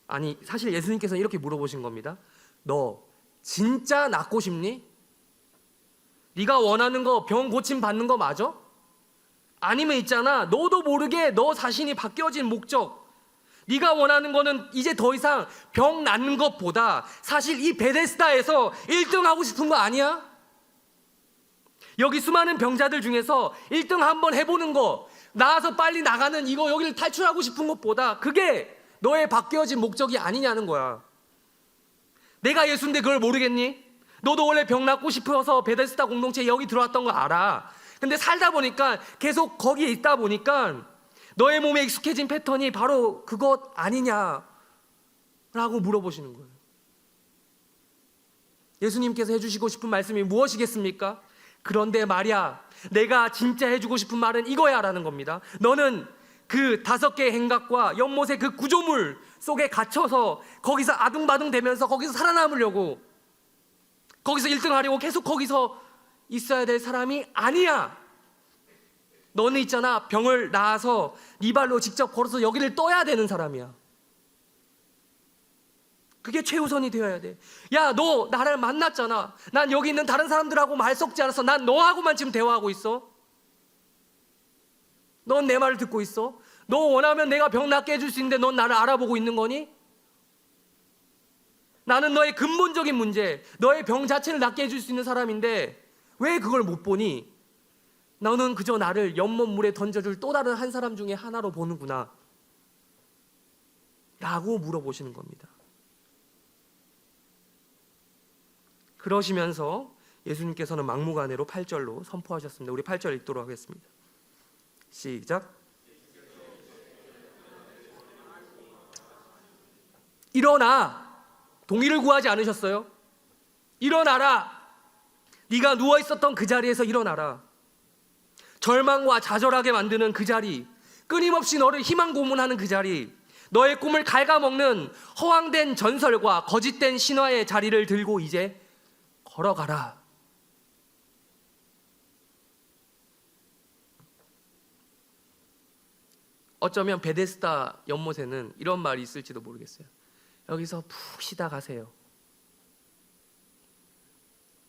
아니, 사실 예수님께서는 이렇게 물어보신 겁니다. 너 진짜 낫고 싶니? 네가 원하는 거 병 고침 받는 거 맞아? 아니면 있잖아, 너도 모르게 너 자신이 바뀌어진 목적, 네가 원하는 거는 이제 더 이상 병 낫는 것보다 사실 이 베데스다에서 1등 하고 싶은 거 아니야? 여기 수많은 병자들 중에서 1등 한번 해보는 거, 나와서 빨리 나가는 이거, 여기를 탈출하고 싶은 것보다 그게 너의 바뀌어진 목적이 아니냐는 거야. 내가 예수인데 그걸 모르겠니? 너도 원래 병 낫고 싶어서 베데스다 공동체에 여기 들어왔던 거 알아. 근데 살다 보니까 계속 거기에 있다 보니까 너의 몸에 익숙해진 패턴이 바로 그것 아니냐 라고 물어보시는 거예요. 예수님께서 해주시고 싶은 말씀이 무엇이겠습니까? 그런데 말이야, 내가 진짜 해주고 싶은 말은 이거야 라는 겁니다. 너는 그 5개의 행각과 연못의 그 구조물 속에 갇혀서 거기서 아둥바둥 되면서 거기서 살아남으려고, 거기서 1등 하려고 계속 거기서 있어야 될 사람이 아니야. 너는 있잖아, 병을 나아서 네 발로 직접 걸어서 여기를 떠야 되는 사람이야. 그게 최우선이 되어야 돼. 야, 너 나를 만났잖아. 난 여기 있는 다른 사람들하고 말 섞지 않았어. 난 너하고만 지금 대화하고 있어. 넌 내 말을 듣고 있어. 너 원하면 내가 병 낫게 해줄 수 있는데 넌 나를 알아보고 있는 거니? 나는 너의 근본적인 문제, 너의 병 자체를 낫게 해줄 수 있는 사람인데 왜 그걸 못 보니? 너는 그저 나를 연못물에 던져줄 또 다른 한 사람 중에 하나로 보는구나 라고 물어보시는 겁니다. 그러시면서 예수님께서는 막무가내로 8절로 선포하셨습니다. 우리 8절 읽도록 하겠습니다. 시작. 일어나. 동의를 구하지 않으셨어요? 일어나라. 네가 누워 있었던 그 자리에서 일어나라. 절망과 좌절하게 만드는 그 자리, 끊임없이 너를 희망 고문하는 그 자리, 너의 꿈을 갉아먹는 허황된 전설과 거짓된 신화의 자리를 들고 이제 걸어가라. 어쩌면 베데스다 연못에는 이런 말이 있을지도 모르겠어요. 여기서 푹 쉬다 가세요.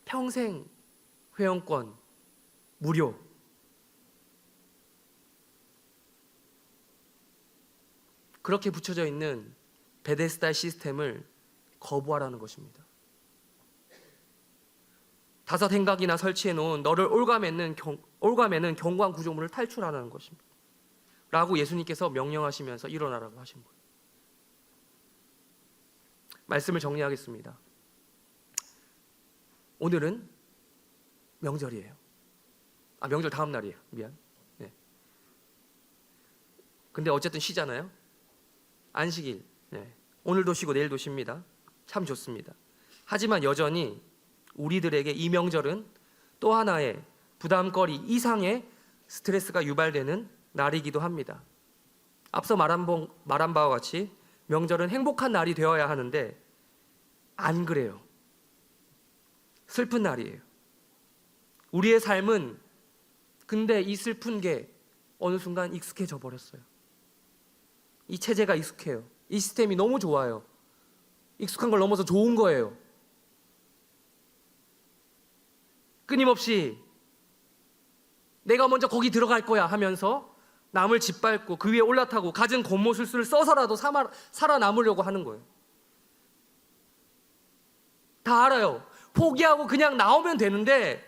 평생 회원권 무료. 그렇게 붙여져 있는 베데스다 시스템을 거부하라는 것입니다. 5 행각이나 설치해 놓은 너를 올가매는 경관 구조물을 탈출하라는 것입니다. 라고 예수님께서 명령하시면서 일어나라고 하신 거예요. 말씀을 정리하겠습니다. 오늘은 명절이에요. 명절 다음 날이에요. 미안. 네. 근데 어쨌든 쉬잖아요. 안식일. 네. 오늘도 쉬고 내일도 쉽니다. 참 좋습니다. 하지만 여전히 우리들에게 이 명절은 또 하나의 부담거리 이상의 스트레스가 유발되는 날이기도 합니다. 앞서 말한 바와 같이 명절은 행복한 날이 되어야 하는데 안 그래요. 슬픈 날이에요. 우리의 삶은 근데 이 슬픈 게 어느 순간 익숙해져 버렸어요. 이 체제가 익숙해요. 이 시스템이 너무 좋아요. 익숙한 걸 넘어서 좋은 거예요. 끊임없이 내가 먼저 거기 들어갈 거야 하면서 남을 짓밟고 그 위에 올라타고 갖은 곤모술수를 써서라도 살아남으려고 하는 거예요. 다 알아요. 포기하고 그냥 나오면 되는데,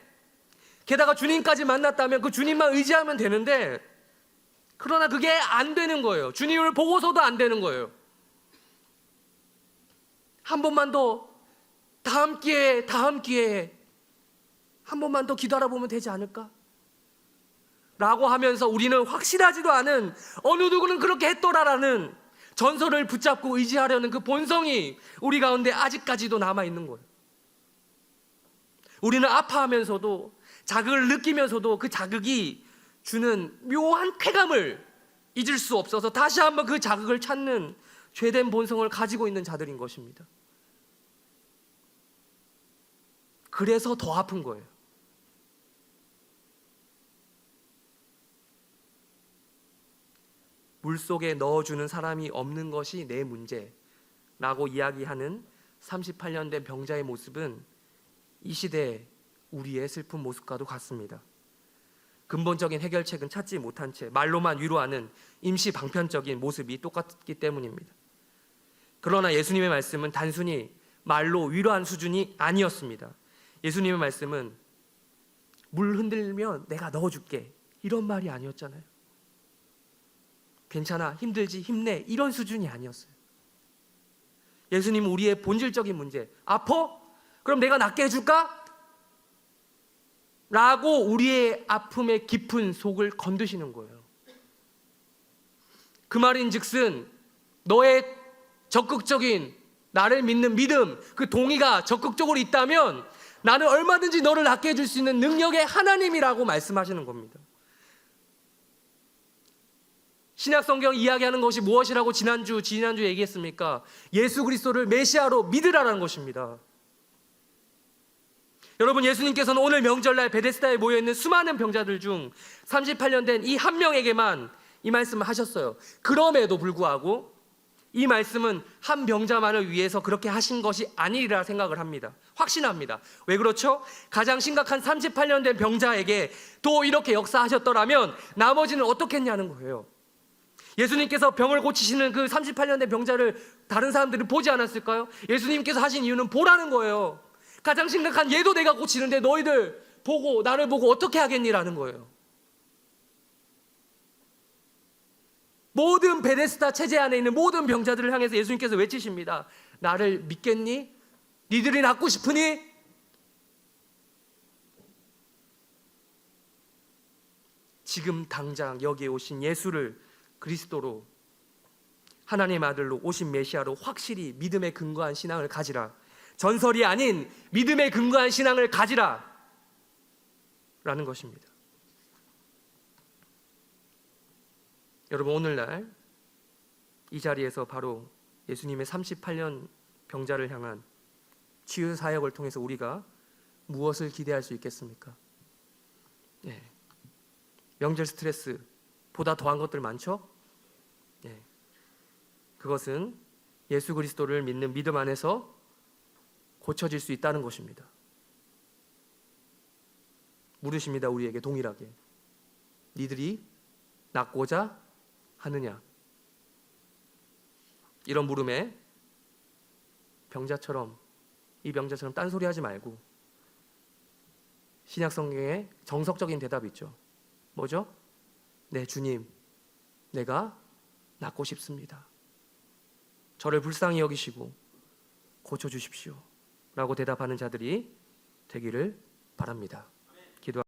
게다가 주님까지 만났다면 그 주님만 의지하면 되는데, 그러나 그게 안 되는 거예요. 주님을 보고서도 안 되는 거예요. 한 번만 더, 다음 기회에 한 번만 더 기도 알아보면 되지 않을까? 라고 하면서 우리는 확실하지도 않은 어느 누구는 그렇게 했더라라는 전설을 붙잡고 의지하려는 그 본성이 우리 가운데 아직까지도 남아있는 거예요. 우리는 아파하면서도 자극을 느끼면서도 그 자극이 주는 묘한 쾌감을 잊을 수 없어서 다시 한번 그 자극을 찾는 죄된 본성을 가지고 있는 자들인 것입니다. 그래서 더 아픈 거예요. 물속에 넣어주는 사람이 없는 것이 내 문제라고 이야기하는 38년 된 병자의 모습은 이 시대의 우리의 슬픈 모습과도 같습니다. 근본적인 해결책은 찾지 못한 채 말로만 위로하는 임시 방편적인 모습이 똑같기 때문입니다. 그러나 예수님의 말씀은 단순히 말로 위로한 수준이 아니었습니다. 예수님의 말씀은 물 흔들면 내가 넣어줄게 이런 말이 아니었잖아요. 괜찮아, 힘들지, 힘내 이런 수준이 아니었어요. 예수님은 우리의 본질적인 문제, 아파? 그럼 내가 낫게 해줄까? 라고 우리의 아픔의 깊은 속을 건드시는 거예요. 그 말인즉슨 너의 적극적인 나를 믿는 믿음, 그 동의가 적극적으로 있다면 나는 얼마든지 너를 낫게 해줄 수 있는 능력의 하나님이라고 말씀하시는 겁니다. 신약 성경 이야기하는 것이 무엇이라고 지난주 얘기했습니까? 예수 그리스도를 메시아로 믿으라는 것입니다. 여러분, 예수님께서는 오늘 명절날 베데스다에 모여있는 수많은 병자들 중 38년 된 이 한 명에게만 이 말씀을 하셨어요. 그럼에도 불구하고 이 말씀은 한 병자만을 위해서 그렇게 하신 것이 아니리라 생각을 합니다. 확신합니다. 왜 그렇죠? 가장 심각한 38년 된 병자에게 또 이렇게 역사하셨더라면 나머지는 어떻게 했냐는 거예요. 예수님께서 병을 고치시는 그 38년 된 병자를 다른 사람들은 보지 않았을까요? 예수님께서 하신 이유는 보라는 거예요. 가장 심각한 얘도 내가 고치는데 너희들 보고 나를 보고 어떻게 하겠니라는 거예요. 모든 베데스다 체제 안에 있는 모든 병자들을 향해서 예수님께서 외치십니다. 나를 믿겠니? 니들이 낫고 싶으니? 지금 당장 여기에 오신 예수를 그리스도로, 하나님의 아들로 오신 메시아로 확실히 믿음에 근거한 신앙을 가지라. 전설이 아닌 믿음에 근거한 신앙을 가지라 라는 것입니다. 여러분, 오늘날 이 자리에서 바로 예수님의 38년 병자를 향한 치유 사역을 통해서 우리가 무엇을 기대할 수 있겠습니까? 네. 명절 스트레스 보다 더한 것들 많죠? 네. 그것은 예수 그리스도를 믿는 믿음 안에서 고쳐질 수 있다는 것입니다. 물으십니다. 우리에게 동일하게. 니들이 낫고자 하느냐? 이런 물음에 이 병자처럼 딴소리 하지 말고 신약 성경에 정석적인 대답이 있죠. 뭐죠? 네, 주님, 내가 낫고 싶습니다. 저를 불쌍히 여기시고 고쳐주십시오 라고 대답하는 자들이 되기를 바랍니다.